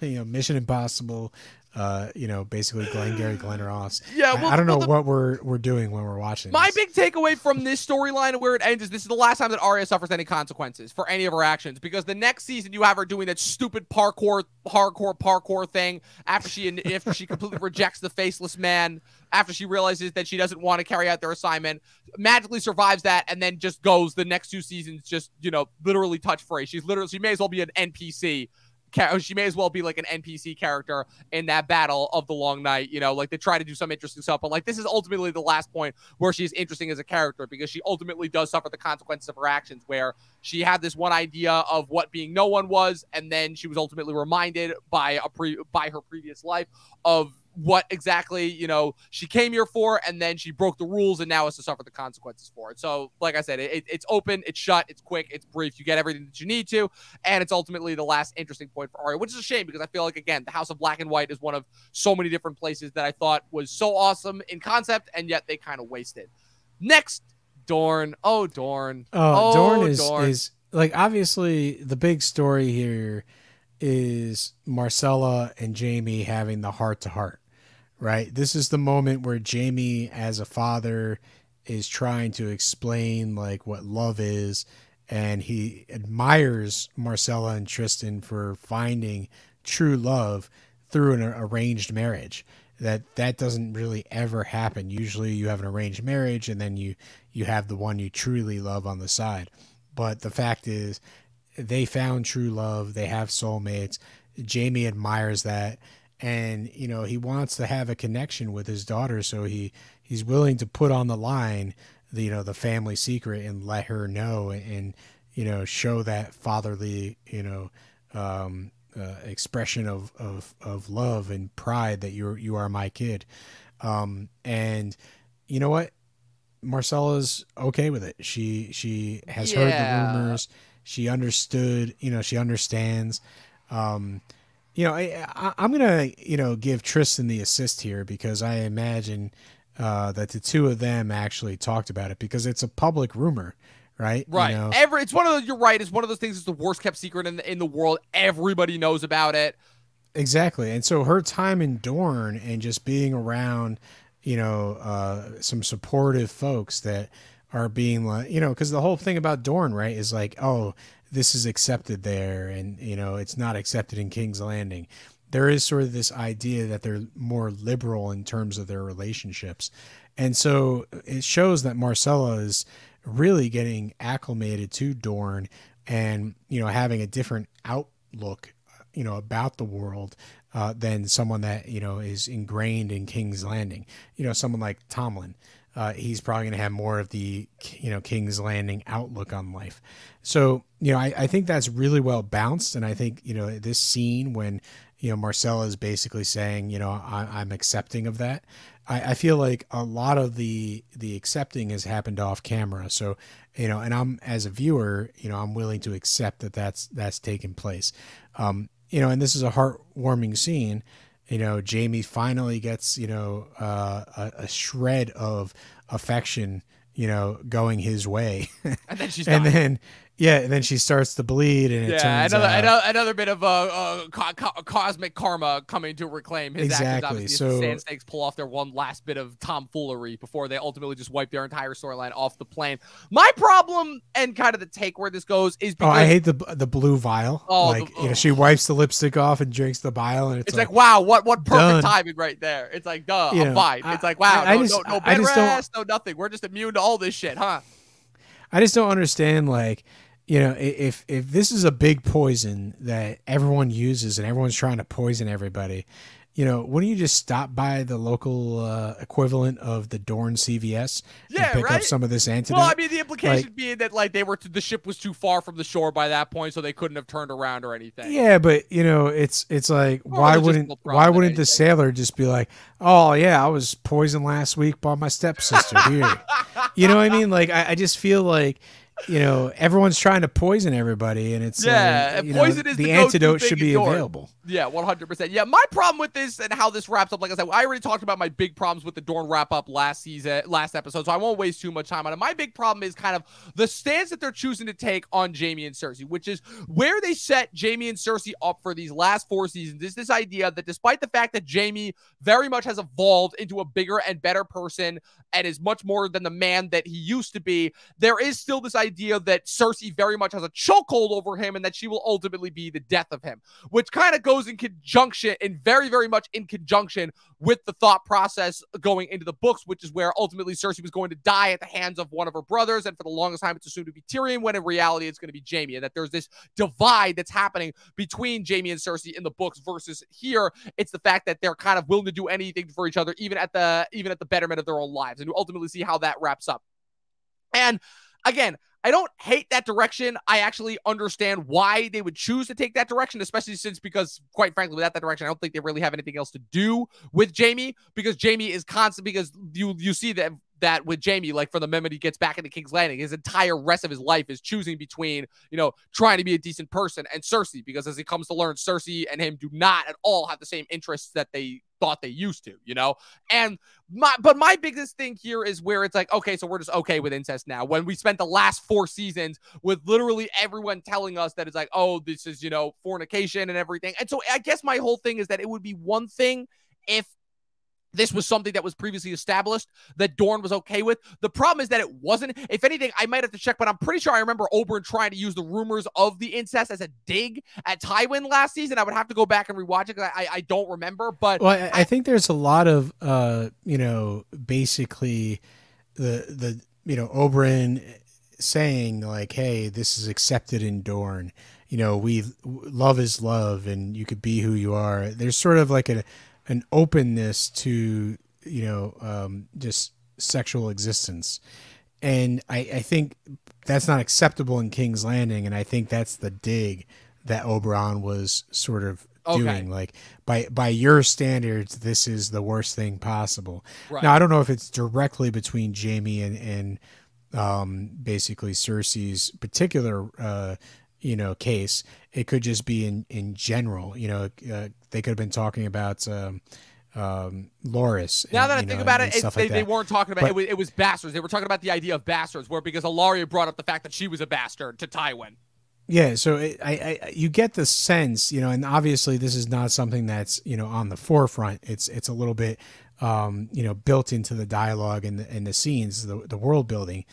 you know, Mission Impossible, basically Glengarry Glen Ross. Yeah, I don't know what we're doing when we're watching my this. big takeaway from this storyline and where it ends is this is the last time that Arya suffers any consequences for any of her actions, because the next season you have her doing that stupid hardcore parkour thing after she completely rejects the Faceless Men, after she realizes that she doesn't want to carry out their assignment, magically survives that, and then just goes the next 2 seasons just, literally touch free. She may as well be an NPC. She may as well be like an NPC character in that battle of the Long Night, like they try to do some interesting stuff, but like this is ultimately the last point where she's interesting as a character, because she ultimately does suffer the consequences of her actions, where she had this one idea of what being no one was, and then she was ultimately reminded by her previous life of what exactly, she came here for, and then she broke the rules and now has to suffer the consequences for it. So, like I said, it's open, it's shut, it's quick, it's brief. You get everything that you need to, and it's ultimately the last interesting point for Arya, which is a shame, because I feel like, again, the House of Black and White is one of so many different places that I thought was so awesome in concept, and yet they kind of wasted. Next, Dorne. Oh, Dorne. Dorne is like, obviously the big story here is Myrcella and Jaime having the heart-to-heart. Right. This is the moment where Jaime, as a father, is trying to explain like what love is. And he admires Myrcella and Tristan for finding true love through an arranged marriage. That doesn't really ever happen. Usually you have an arranged marriage and then you have the one you truly love on the side. But the fact is, they found true love. They have soulmates. Jaime admires that. And, he wants to have a connection with his daughter, so he's willing to put on the line the family secret and let her know, and show that fatherly expression of love and pride that you are my kid. And you know what? Myrcella's okay with it. She has heard the rumors. She understood. She understands. I'm going to, give Tristan the assist here, because I imagine that the two of them actually talked about it, because it's a public rumor, right? Right. It's one of those, you're right. It's one of those things. It's the worst kept secret in the world. Everybody knows about it. Exactly. And so her time in Dorne and just being around, some supportive folks that are being like, because the whole thing about Dorne, right, is like, oh, this is accepted there, and it's not accepted in King's Landing. There is sort of this idea that they're more liberal in terms of their relationships, and so it shows that Myrcella is really getting acclimated to Dorne, and having a different outlook about the world than someone that is ingrained in King's Landing. Someone like Tomlin. He's probably going to have more of the, King's Landing outlook on life. So, I think that's really well balanced. And I think, this scene when, Myrcella is basically saying, I'm accepting of that. I feel like a lot of the accepting has happened off camera. So, and I'm, as a viewer, I'm willing to accept that that's taken place. And this is a heartwarming scene. Jaime finally gets, a shred of affection, going his way. And then she's and then she starts to bleed, and it turns another bit of cosmic karma coming to reclaim his actions. Obviously, so the Sand Snakes pull off their one last bit of tomfoolery before they ultimately just wipe their entire storyline off the plane. My problem, and kind of the take where this goes, is because I hate the blue vial. She wipes the lipstick off and drinks the vial, and it's like wow, what perfect done. Timing right there. It's like, duh, I'm fine. It's like, wow, no bed rest, no nothing. We're just immune to all this shit, huh? I just don't understand, like, if this is a big poison that everyone uses and everyone's trying to poison everybody, wouldn't you just stop by the local equivalent of the Dorne CVS and pick up some of this antidote? Well, I mean, the implication being that like the ship was too far from the shore by that point, so they couldn't have turned around or anything. Yeah, but it's like, why wouldn't the sailor just be like, oh yeah, I was poisoned last week by my stepsister here? You know what I mean? Like, I just feel like, everyone's trying to poison everybody, and it's poison is the antidote should be available. Yeah, 100%. Yeah, my problem with this and how this wraps up, like I said, I already talked about my big problems with the Dorne wrap up last episode, so I won't waste too much time on it. My big problem is kind of the stance that they're choosing to take on Jaime and Cersei, which is where they set Jaime and Cersei up for these last 4 seasons. Is this idea that despite the fact that Jaime very much has evolved into a bigger and better person and is much more than the man that he used to be, there is still this idea that Cersei very much has a chokehold over him and that she will ultimately be the death of him, which kind of goes in conjunction and very, very much in conjunction with the thought process going into the books, which is where ultimately Cersei was going to die at the hands of one of her brothers. And for the longest time, it's assumed to be Tyrion, when in reality, it's going to be Jaime, and that there's this divide that's happening between Jaime and Cersei in the books versus here. It's the fact that they're kind of willing to do anything for each other, even at the betterment of their own lives, and you ultimately see how that wraps up. And again, I don't hate that direction. I actually understand why they would choose to take that direction, especially because, quite frankly, without that direction, I don't think they really have anything else to do with Jaime, because Jaime is constant, because you see that with Jaime, like from the moment he gets back into King's Landing, his entire rest of his life is choosing between, trying to be a decent person and Cersei, because as he comes to learn, Cersei and him do not at all have the same interests that they thought they used to, And my biggest thing here is where it's like, okay, so we're just okay with incest now, when we spent the last 4 seasons with literally everyone telling us that it's like, oh, this is, fornication and everything. And so I guess my whole thing is that it would be one thing if this was something that was previously established that Dorne was okay with. The problem is that it wasn't. If anything, I might have to check, but I'm pretty sure I remember Oberyn trying to use the rumors of the incest as a dig at Tywin last season. I would have to go back and rewatch it, because I don't remember. But I think there's a lot of basically the Oberyn saying like, hey, this is accepted in Dorne. Love is love, and you could be who you are. There's sort of like an openness to, just sexual existence. And I think that's not acceptable in King's Landing. And I think that's the dig that Oberyn was sort of doing. Like, by your standards, this is the worst thing possible. Right. Now, I don't know if it's directly between Jaime and basically Cersei's particular case. It could just be in general. They could have been talking about Loras. Now that I think about it, they weren't talking about it was bastards. They were talking about the idea of bastards, because Arya brought up the fact that she was a bastard to Tywin. Yeah, so you get the sense, and obviously this is not something that's on the forefront. It's a little bit built into the dialogue and the scenes, the world building.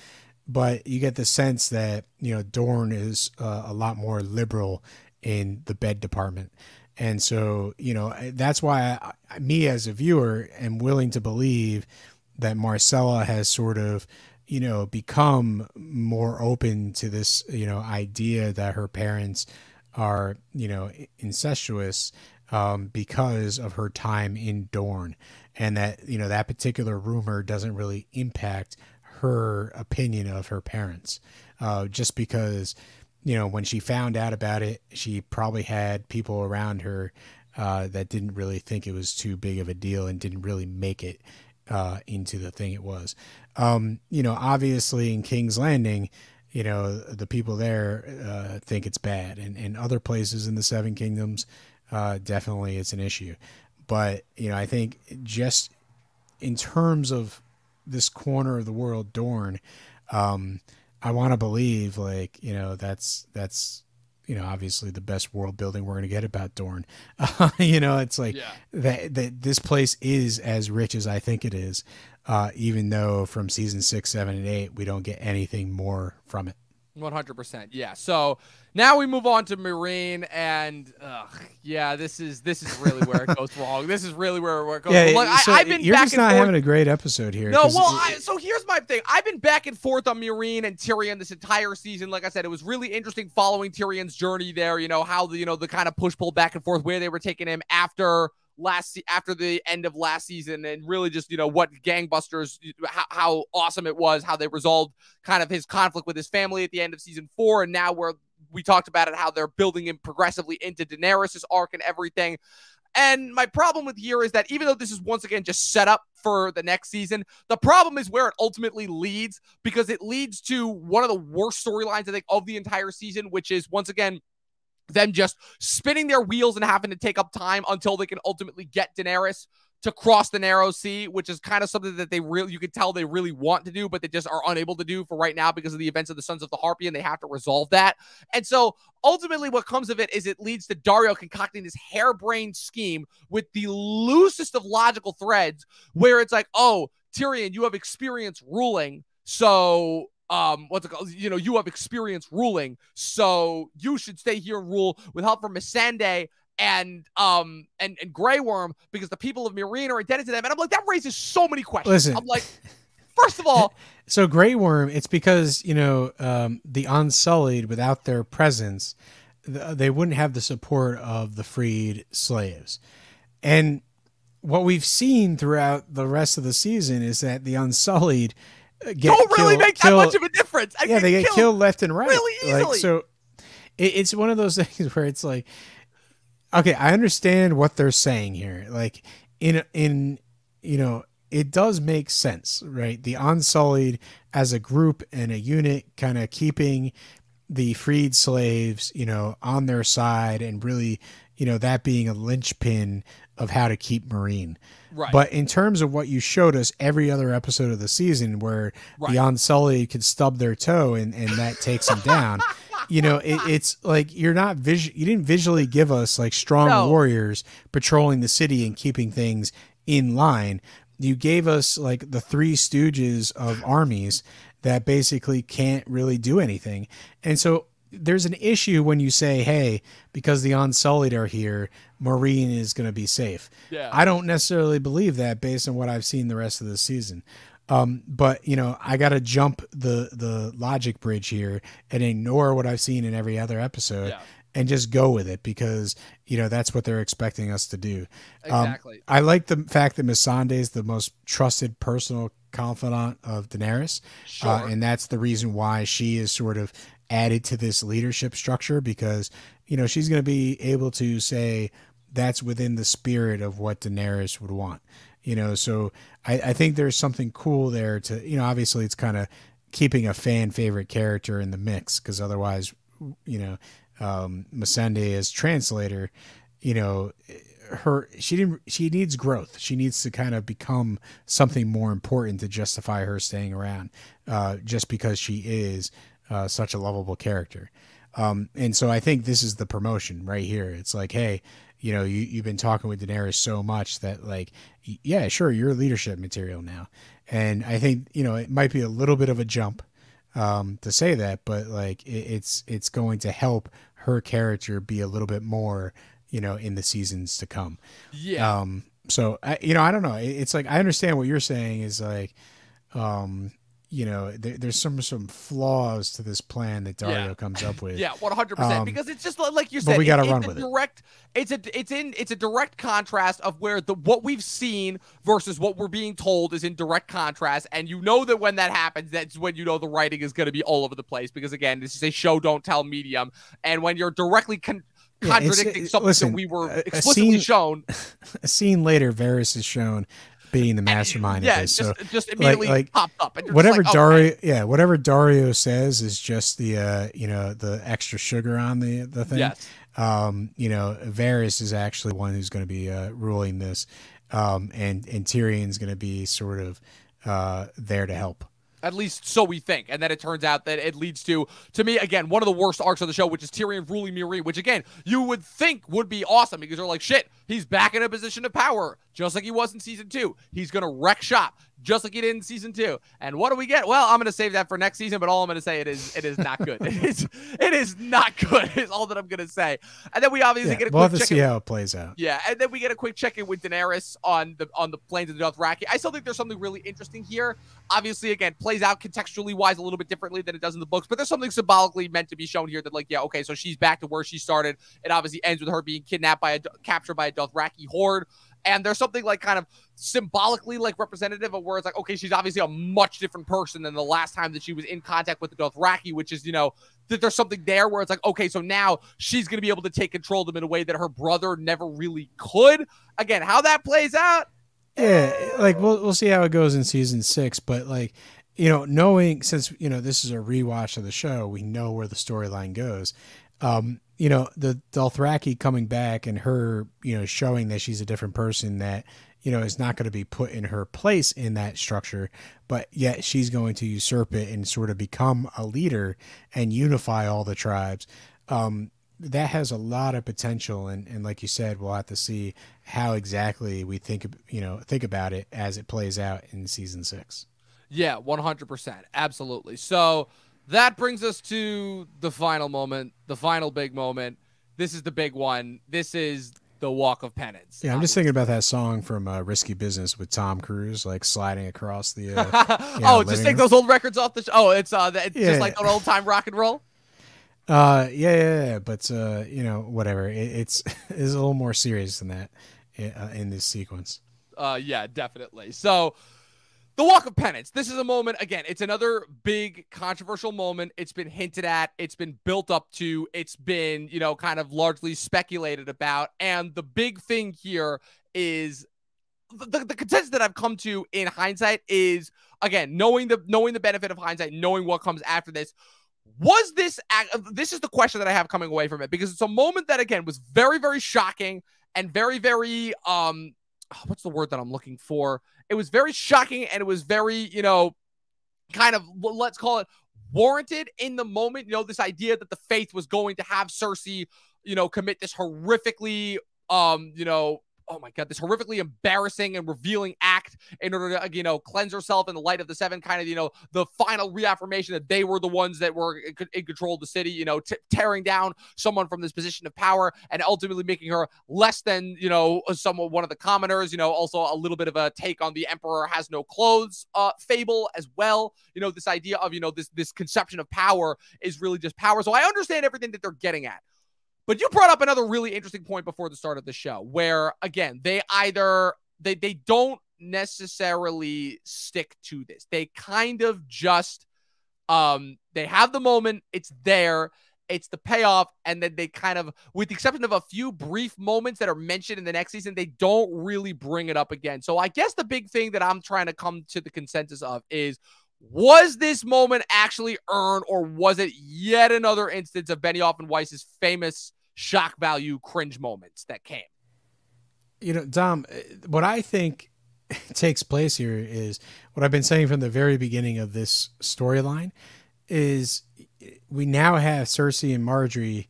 But you get the sense that, Dorne is a lot more liberal in the bed department. And so, that's why me as a viewer am willing to believe that Myrcella has sort of, become more open to this, idea that her parents are, incestuous because of her time in Dorne. And that, that particular rumor doesn't really impact her opinion of her parents, just because, when she found out about it, she probably had people around her that didn't really think it was too big of a deal and didn't really make it into the thing it was. Obviously in King's Landing, the people there think it's bad, and other places in the Seven Kingdoms, definitely it's an issue. But, I think just in terms of this corner of the world, Dorne, I want to believe that's obviously the best world building we're going to get about Dorne. It's like that this place is as rich as I think it is, even though from season 6, 7, and 8 we don't get anything more from it. 100%. Yeah. So now we move on to Meereen, and this is really where it goes wrong. This is really where it goes wrong. Like, so I've been you're back just and not forth. having a great episode here. No, so here's my thing. I've been back and forth on Meereen and Tyrion this entire season. Like I said, it was really interesting following Tyrion's journey there. How the kind of push-pull back and forth, where they were taking him after the end of last season, and really just what gangbusters, how awesome it was, how they resolved kind of his conflict with his family at the end of season 4, and now we talked about it, how they're building him progressively into Daenerys' arc and everything. And my problem with here is that even though this is once again just set up for the next season, the problem is where it ultimately leads, because it leads to one of the worst storylines, I think, of the entire season, which is once again them just spinning their wheels and having to take up time until they can ultimately get Daenerys to cross the narrow sea, which is kind of something that you could tell they really want to do, but they just are unable to do for right now because of the events of the Sons of the Harpy, and they have to resolve that. And so ultimately what comes of it is it leads to Daario concocting this harebrained scheme with the loosest of logical threads, where it's like, oh, Tyrion, you have experience ruling, so what's it called? You have experience ruling, so you should stay here and rule with help from Missandei and Grey Worm, because the people of Meereen are indebted to them. And I'm like, that raises so many questions. Listen. I'm like, first of all, so Grey Worm, it's because the Unsullied, without their presence, they wouldn't have the support of the freed slaves. And what we've seen throughout the rest of the season is that the Unsullied don't really make that much of a difference. Yeah, they get killed left and right really easily. Like, so it's one of those things where it's like, okay, I understand what they're saying here. Like in it does make sense, right? The Unsullied as a group and a unit kind of keeping the freed slaves, on their side, and really, that being a linchpin of how to keep Meereen. Right. But in terms of what you showed us every other episode of the season, where the Unsullied could stub their toe and that takes them down, it's like you didn't visually give us like strong warriors patrolling the city and keeping things in line. You gave us like the Three Stooges of armies that basically can't really do anything. And so there's an issue when you say, hey, because the Unsullied are here, Meereen is going to be safe. Yeah. I don't necessarily believe that based on what I've seen the rest of the season. But I got to jump the logic bridge here and ignore what I've seen in every other episode and just go with it, because, that's what they're expecting us to do. Exactly. I like the fact that Missandei is the most trusted personal confidant of Daenerys. Sure. And that's the reason why she is sort of added to this leadership structure, because, she's going to be able to say that's within the spirit of what Daenerys would want. So I think there's something cool there to, obviously it's kind of keeping a fan favorite character in the mix, because otherwise, Missandei as translator, she needs growth. She needs to kind of become something more important to justify her staying around, just because she is such a lovable character. And so I think this is the promotion right here. It's like, hey, you've been talking with Daenerys so much that, like, yeah, sure, you're leadership material now. And I think, it might be a little bit of a jump to say that, but like it's going to help her character be a little bit more, in the seasons to come. Yeah. So I don't know. It's like, I understand what you're saying is like, there's some flaws to this plan that Daario comes up with. Yeah, 100%. Because it's just like you said, but we got to run with it. It's a direct contrast of where what we've seen versus what we're being told is in direct contrast. And that when that happens, that's when the writing is going to be all over the place. Because again, this is a show don't tell medium, and when you're directly contradicting something that we were explicitly shown. A scene later, Varys is shown being the mastermind of this. Just immediately popped up. And whatever Daario says is just the the extra sugar on the thing. Yes. Varys is actually one who's going to be ruling this, and Tyrion's going to be sort of there to help. At least so we think. And then it turns out that it leads to me, again, one of the worst arcs of the show, which is Tyrion ruling Meereen, which, again, you would think would be awesome, because you're like, shit, he's back in a position of power, just like he was in Season 2. He's going to wreck shop, just like he did in Season 2. And what do we get? Well, I'm going to save that for next season, but all I'm going to say, it is not good. It is not good, is all that I'm going to say. And then we obviously get a quick check-in. We'll have to see how it plays out. Yeah, and then we get a quick check-in with Daenerys on the plains of the Dothraki. I still think there's something really interesting here. Obviously, again, plays out contextually wise a little bit differently than it does in the books, but there's something symbolically meant to be shown here that, like, yeah, okay, so she's back to where she started. It obviously ends with her being captured by a Dothraki horde. And there's something like kind of symbolically like representative of where it's like, okay, she's obviously a much different person than the last time that she was in contact with the Dothraki, which is, that there's something there where it's like, okay, so now she's going to be able to take control of them in a way that her brother never really could. Again, how that plays out. Yeah, like we'll see how it goes in season 6, but like, knowing, since, this is a rewatch of the show, we know where the storyline goes. The Dothraki coming back and her, showing that she's a different person that, is not going to be put in her place in that structure, but yet she's going to usurp it and sort of become a leader and unify all the tribes. That has a lot of potential. And like you said, we'll have to see how exactly we think about it as it plays out in season 6. Yeah, 100%. Absolutely. So that brings us to the final moment, the final big moment. This is the big one. This is the Walk of Penance. Yeah, I'm just thinking about that song from Risky Business with Tom Cruise, like sliding across the. Just take those old records off the show. Oh, it's just like an old time rock and roll. Yeah. But whatever. It's a little more serious than that in this sequence. Yeah, definitely. So. The Walk of Penance. This is a moment, again, it's another big controversial moment. It's been hinted at. It's been built up to. It's been, kind of largely speculated about. And the big thing here is the consensus that I've come to in hindsight is, again, knowing the benefit of hindsight, knowing what comes after this. Was this is the question that I have coming away from it, because it's a moment that, again, was very, very shocking and very, very, what's the word that I'm looking for? It was very shocking, and it was very, kind of, let's call it, warranted in the moment. This idea that the Faith was going to have Cersei, commit this horrifically, oh my God, this horrifically embarrassing and revealing act in order to, cleanse herself in the light of the Seven, kind of, the final reaffirmation that they were the ones that were in control of the city, tearing down someone from this position of power and ultimately making her less than, one of the commoners, also a little bit of a take on the Emperor has no clothes fable as well. This idea of, this conception of power is really just power. So I understand everything that they're getting at. But you brought up another really interesting point before the start of the show, where, again, they don't necessarily stick to this. They kind of just, they have the moment, it's there, it's the payoff, and then they kind of, with the exception of a few brief moments that are mentioned in the next season, they don't really bring it up again. So I guess the big thing that I'm trying to come to the consensus of is, was this moment actually earned, or was it yet another instance of Benioff and Weiss's famous shock value cringe moments that came? Dom, what I think takes place here is what I've been saying from the very beginning of this storyline is we now have Cersei and Marjorie,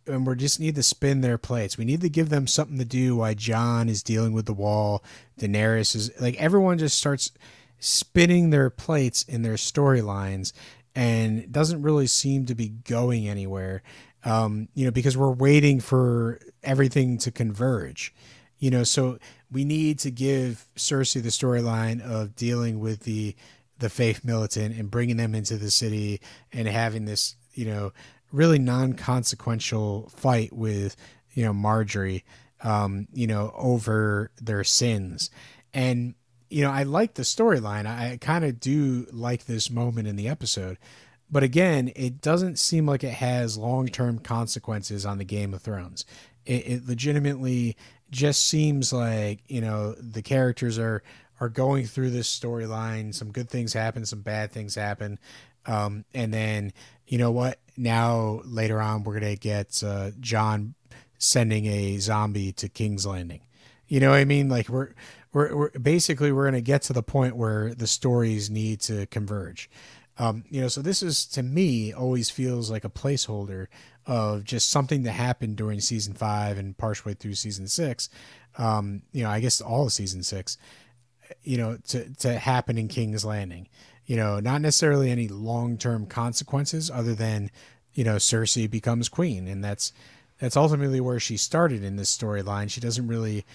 and we just need to spin their plates. We need to give them something to do while Jon is dealing with the wall. Daenerys is, like, everyone just starts spinning their plates in their storylines, and it doesn't really seem to be going anywhere, because we're waiting for everything to converge, so we need to give Cersei the storyline of dealing with the Faith militant and bringing them into the city and having this, really non-consequential fight with, Marjorie, over their sins. And I like the storyline. I kind of do like this moment in the episode. But again, it doesn't seem like it has long-term consequences on the Game of Thrones. It legitimately just seems like, the characters are going through this storyline. Some good things happen, some bad things happen. And then, now later on, we're going to get Jon sending a zombie to King's Landing. You know what I mean? Like we're basically going to get to the point where the stories need to converge. So this is, to me, always feels like a placeholder of just something that happened during season 5 and partially through season 6. I guess all of season 6, to happen in King's Landing, not necessarily any long-term consequences other than, Cersei becomes queen. And that's ultimately where she started in this storyline. She doesn't really,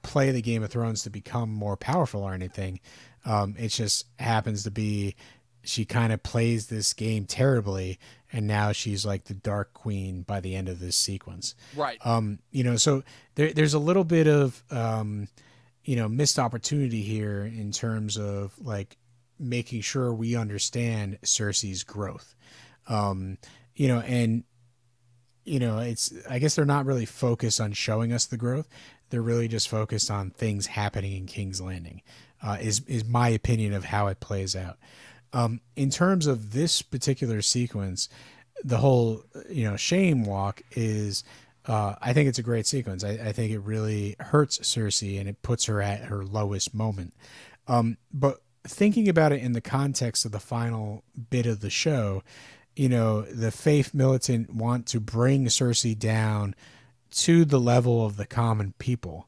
play the Game of Thrones to become more powerful or anything. It just happens to be, she kind of plays this game terribly and now she's like the Dark Queen by the end of this sequence. Right. So there's a little bit of missed opportunity here in terms of like making sure we understand Cersei's growth. It's, I guess they're not really focused on showing us the growth. They're really just focused on things happening in King's Landing, is my opinion of how it plays out. In terms of this particular sequence, the whole, shame walk is, I think it's a great sequence. I think it really hurts Cersei and it puts her at her lowest moment. But thinking about it in the context of the final bit of the show, the faith militant want to bring Cersei down to the level of the common people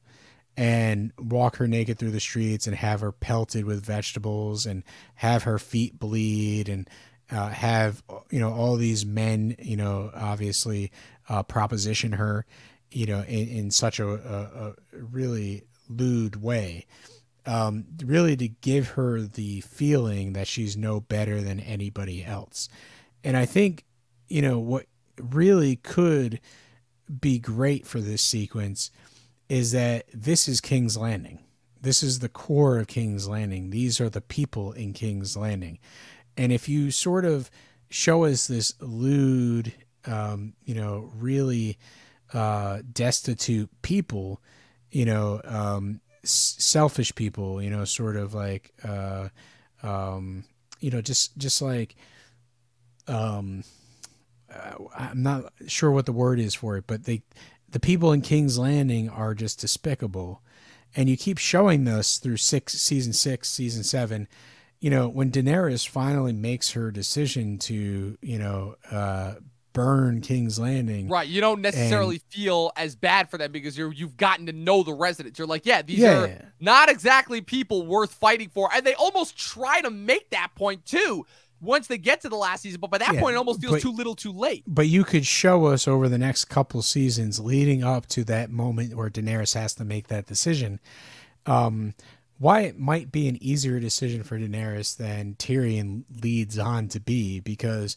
and walk her naked through the streets and have her pelted with vegetables and have her feet bleed and have, all these men, obviously proposition her, in such a really lewd way, really to give her the feeling that she's no better than anybody else. And I think, what really could be great for this sequence is that this is King's Landing. This is the core of King's Landing. These are the people in King's Landing. And if you sort of show us this lewd, really destitute people, selfish people, sort of like, just like, I'm not sure what the word is for it, but the people in King's Landing are just despicable. And you keep showing this through season 6, season 7, when Daenerys finally makes her decision to, burn King's Landing. Right. You don't necessarily feel as bad for them because you've gotten to know the residents. You're like, these are not exactly people worth fighting for. And they almost try to make that point too once they get to the last season, but by that point it almost feels too little too late. But you could show us over the next couple seasons leading up to that moment where Daenerys has to make that decision, why it might be an easier decision for Daenerys than Tyrion leads on to be, because,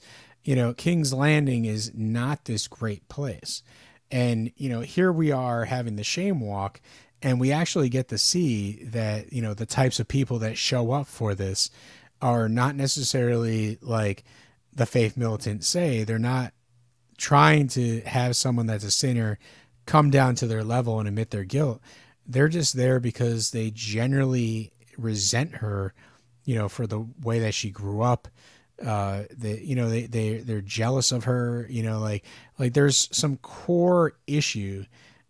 King's Landing is not this great place. And, here we are having the shame walk, and we actually get to see that, the types of people that show up for this are not necessarily like the faith militants say. They're not trying to have someone that's a sinner come down to their level and admit their guilt. They're just there because they generally resent her, for the way that she grew up. They're jealous of her, like there's some core issue,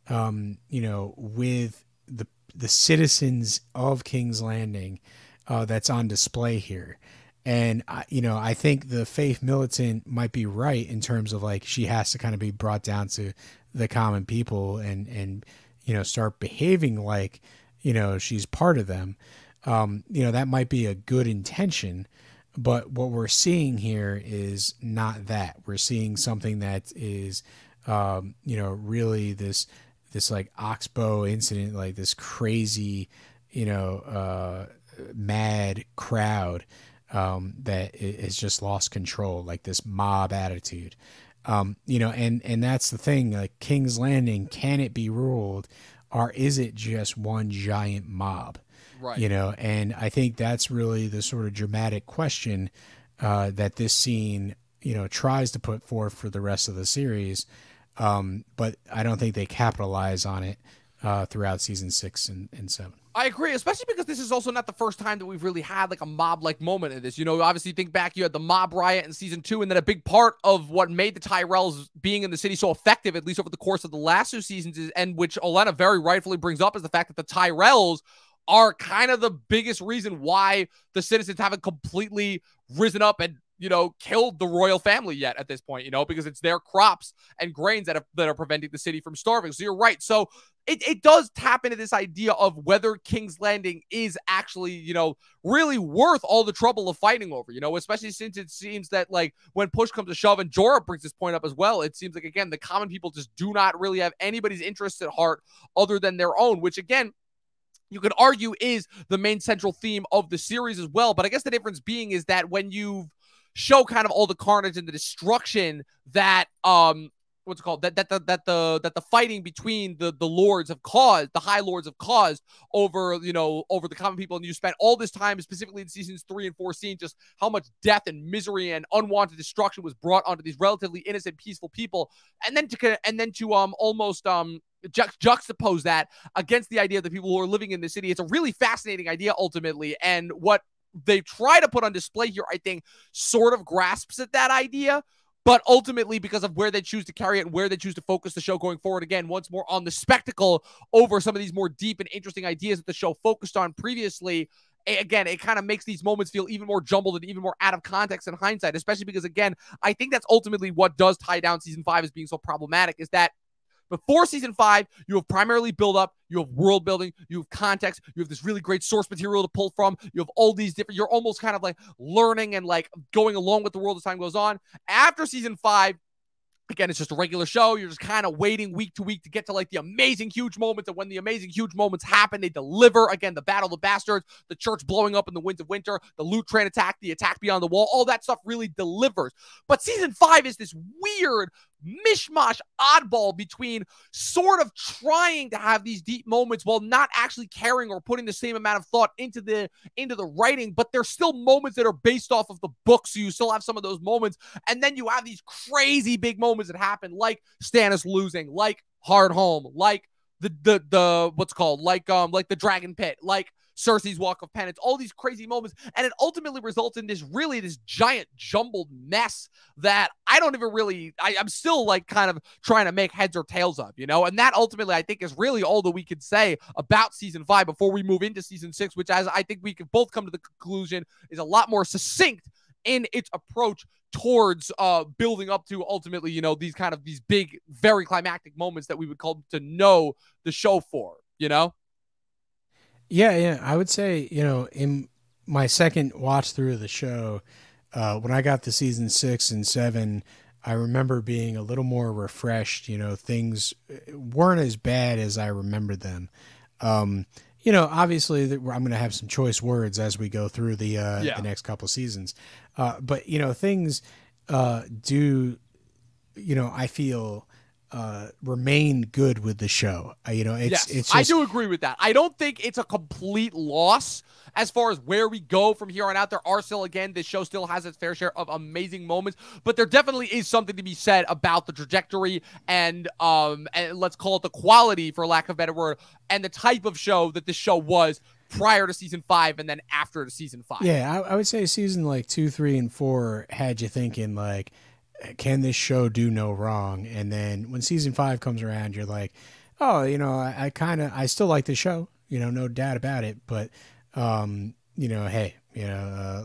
with the citizens of King's Landing, that's on display here. And I think the faith militant might be right in terms of like, she has to kind of be brought down to the common people and start behaving like, she's part of them. That might be a good intention, but what we're seeing here is not that. We're seeing something that is, really this like oxbow incident, like this crazy, mad crowd that has just lost control, like this mob attitude. And that's the thing, like King's Landing, can it be ruled, or is it just one giant mob? Right. And I think that's really the sort of dramatic question that this scene, tries to put forth for the rest of the series. But I don't think they capitalize on it throughout season 6 and 7. I agree, especially because this is also not the first time that we've really had like a mob-like moment in this. Obviously think back, you had the mob riot in season 2, and then a big part of what made the Tyrells being in the city so effective, at least over the course of the last 2 seasons, and which Olenna very rightfully brings up, is the fact that the Tyrells are kind of the biggest reason why the citizens haven't completely risen up and, killed the royal family yet at this point, because it's their crops and grains that are preventing the city from starving. So you're right. So it does tap into this idea of whether King's Landing is actually, really worth all the trouble of fighting over, especially since it seems that, like, when push comes to shove, and Jorah brings this point up as well, it seems like, again, the common people just do not really have anybody's interests at heart other than their own, which, again, you could argue is the main central theme of the series as well. But I guess the difference being is that when you've show kind of all the carnage and the destruction that what's it called, that the fighting between the lords have caused, the high lords have caused over, over the common people. And you spent all this time, specifically in seasons 3 and 4, seeing just how much death and misery and unwanted destruction was brought onto these relatively innocent, peaceful people. And then to almost juxtapose that against the idea of the people who are living in the city. It's a really fascinating idea ultimately. And what they try to put on display here, I think, sort of grasps at that idea. But ultimately, because of where they choose to carry it and where they choose to focus the show going forward, again, once more on the spectacle over some of these more deep and interesting ideas that the show focused on previously, again, it kind of makes these moments feel even more jumbled and even more out of context in hindsight, especially because, again, I think that's ultimately what does tie down season 5 as being so problematic, is that before season 5, you have primarily build up, you have world building, you have context, you have this really great source material to pull from, you have all these different, you're almost kind of like learning and like going along with the world as time goes on. After season 5, again, it's just a regular show. You're just kind of waiting week to week to get to like the amazing, huge moments. And when the amazing, huge moments happen, they deliver. Again, the Battle of the Bastards, the church blowing up in the Winds of Winter, the Loot Train attack, the attack beyond the wall, all that stuff really delivers. But season 5 is this weird mishmash oddball between sort of trying to have these deep moments while not actually caring or putting the same amount of thought into the writing, but there's still moments that are based off of the book, so you still have some of those moments. And then you have these crazy big moments that happen, like Stannis losing, like Hard Home, like the what's called, like the Dragon Pit, like Cersei's Walk of Penance, all these crazy moments. And it ultimately results in this giant jumbled mess that I don't even really, I'm still like kind of trying to make heads or tails of, and that ultimately I think is really all that we could say about season 5 before we move into season 6, which, as I think we could both come to the conclusion, is a lot more succinct in its approach towards building up to ultimately, these big, very climactic moments that we would call to know the show for, Yeah, I would say, in my second watch through of the show, when I got to season 6 and 7, I remember being a little more refreshed. Things weren't as bad as I remembered them. Obviously I'm going to have some choice words as we go through the next couple seasons. But things do, I feel, remain good with the show. It's just, I do agree with that. I don't think it's a complete loss as far as where we go from here on out. There are still, again, this show still has its fair share of amazing moments, but there definitely is something to be said about the trajectory and let's call it the quality, for lack of a better word, and the type of show that this show was prior to season 5 and then after the season 5. Yeah, I would say season like 2, 3, and 4 had you thinking like, can this show do no wrong? And then when season 5 comes around, you're like, oh, I still like the show, no doubt about it. But, hey,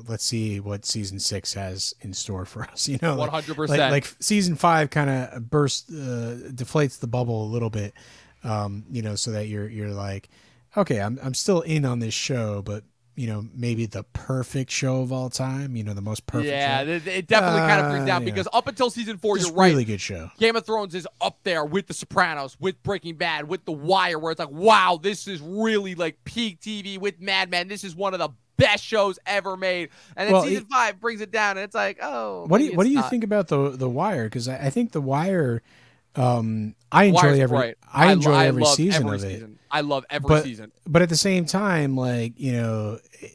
let's see what season 6 has in store for us. 100%. Like season 5 kind of deflates the bubble a little bit, so that you're like, okay, I'm still in on this show, but maybe the perfect show of all time, the most perfect show. It definitely kind of brings down, because up until season 4, it's you're right. Really good show. Game of Thrones is up there with The Sopranos, with Breaking Bad, with The Wire, where it's like, wow, this is really like peak TV, with Mad Men. This is one of the best shows ever made. And then season 5 brings it down, and it's like, oh. What do you think about the Wire? Because I think The Wire, I enjoy every season of it. I love every season. But at the same time, like,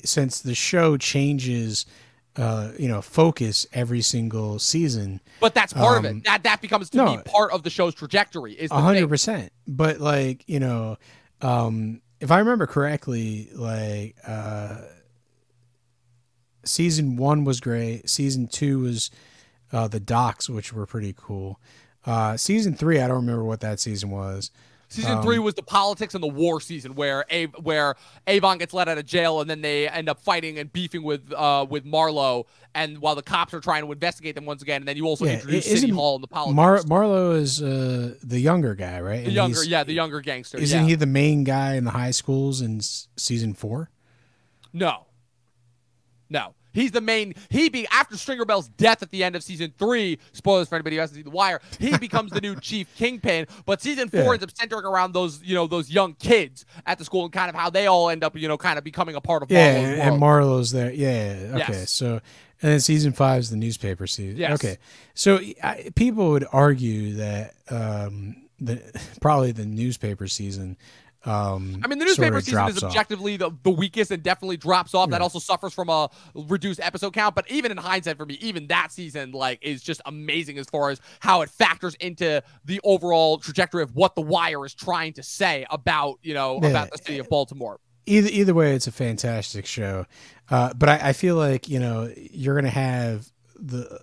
since the show changes, focus every single season. But that's part of it. That becomes to me part of the show's trajectory. Is 100%. But like, if I remember correctly, like, season 1 was great. Season 2 was the docks, which were pretty cool. Season 3, I don't remember what that season was. Season 3 was the politics and the war season, where Avon gets let out of jail, and then they end up fighting and beefing with Marlo, and while the cops are trying to investigate them once again, and then you also introduce City Hall and the politics. Marlo is the younger guy, right? The younger gangster. Isn't he the main guy in the high schools in season 4? No. He's the main. After Stringer Bell's death at the end of season 3. Spoilers for anybody who hasn't seen The Wire. He becomes the new chief kingpin. But season 4 ends up centering around those young kids at the school, and kind of how they all end up kind of becoming a part of Marlo's world. And Marlo's there. Yeah. Okay. Yes. So And then season 5 is the newspaper season. Yes. Okay. So people would argue that probably the newspaper season. I mean, the newspaper season is objectively the weakest and definitely drops off. That also suffers from a reduced episode count. But even in hindsight, for me, even that season is just amazing as far as how it factors into the overall trajectory of what The Wire is trying to say about about the city of Baltimore. Either way, it's a fantastic show. But I feel like you're gonna have the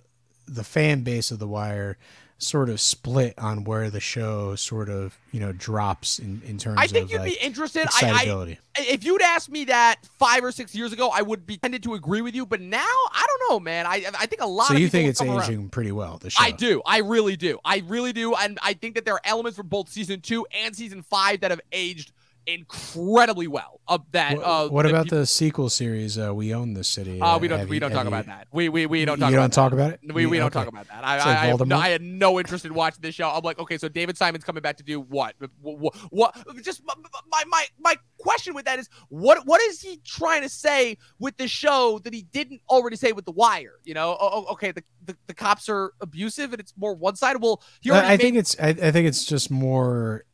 fan base of The Wire sort of split on where the show sort of drops in terms of I think you'd be interested. excitability. If you'd asked me that 5 or 6 years ago, I would be tended to agree with you. But now, I don't know, man. I think a lot. So of you people think it's aging pretty well? The show. I do. I really do. And I think that there are elements from both season 2 and season 5 that have aged incredibly well. What about the sequel series? We Own This City. We don't talk about that. We don't talk. You don't talk about it. We don't talk about that. I had no interest in watching this show. I'm like, okay, so David Simon's coming back to do what? What? Just my question with that is, what is he trying to say with the show that he didn't already say with The Wire? Okay, the cops are abusive and it's more one sided. Well, I think it's just more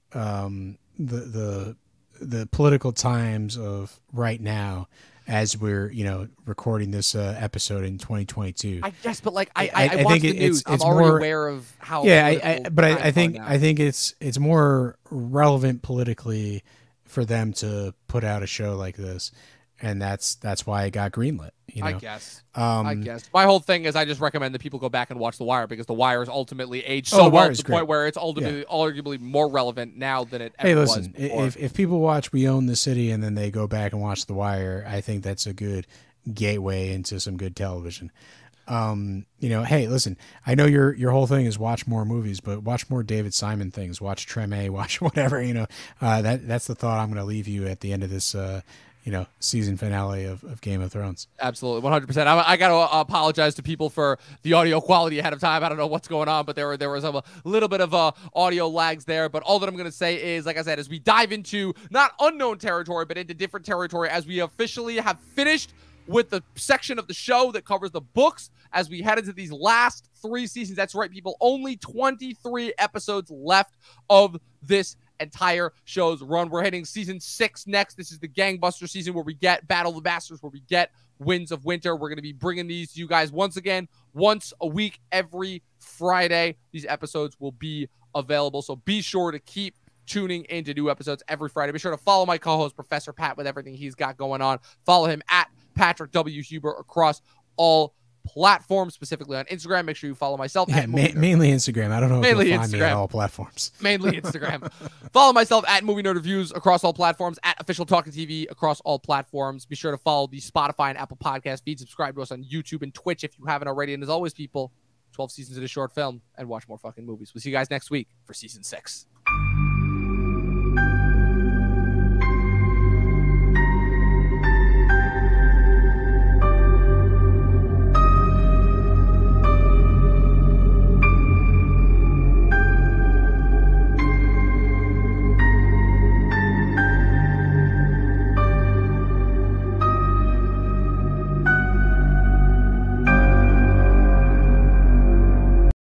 the political times of right now as we're recording this episode in 2022. I guess, but I watch the news. I'm already aware of how. Yeah, I think it's more relevant politically for them to put out a show like this, and that's why it got greenlit. I guess. My whole thing is I just recommend that people go back and watch The Wire because The Wire is ultimately aged so well to the point where it's ultimately arguably more relevant now than it ever was before. If people watch We Own the City and then they go back and watch The Wire, I think that's a good gateway into some good television. Hey, listen, I know your whole thing is watch more movies, but watch more David Simon things, watch Treme, watch whatever, that's the thought I'm going to leave you at the end of this, season finale of Game of Thrones. Absolutely, 100%. I got to apologize to people for the audio quality ahead of time. I don't know what's going on, but there was a little bit of audio lags there. But all that I'm going to say is, like I said, as we dive into not unknown territory, but into different territory, as we officially have finished with the section of the show that covers the books, as we head into these last 3 seasons. That's right, people. Only 23 episodes left of this entire show's run. We're hitting season 6 next. This is the gangbuster season where we get Battle of the Bastards, where we get Winds of Winter. We're going to be bringing these to you guys once a week, every Friday. These episodes will be available, so be sure to keep tuning into new episodes every Friday. Be sure to follow my co-host, Professor Pat, with everything he's got going on. Follow him at Patrick W. Huber across all platforms, specifically on Instagram. Make sure you follow myself. Mainly Instagram. I don't know if you'll find me at all platforms. Mainly Instagram. Follow myself at Movie Nerd Reviews across all platforms, at Official Talkin TV across all platforms. Be sure to follow the Spotify and Apple podcast feed. Subscribe to us on YouTube and Twitch if you haven't already. And as always, people, 12 seasons of a short film, and watch more fucking movies. We'll see you guys next week for season 6.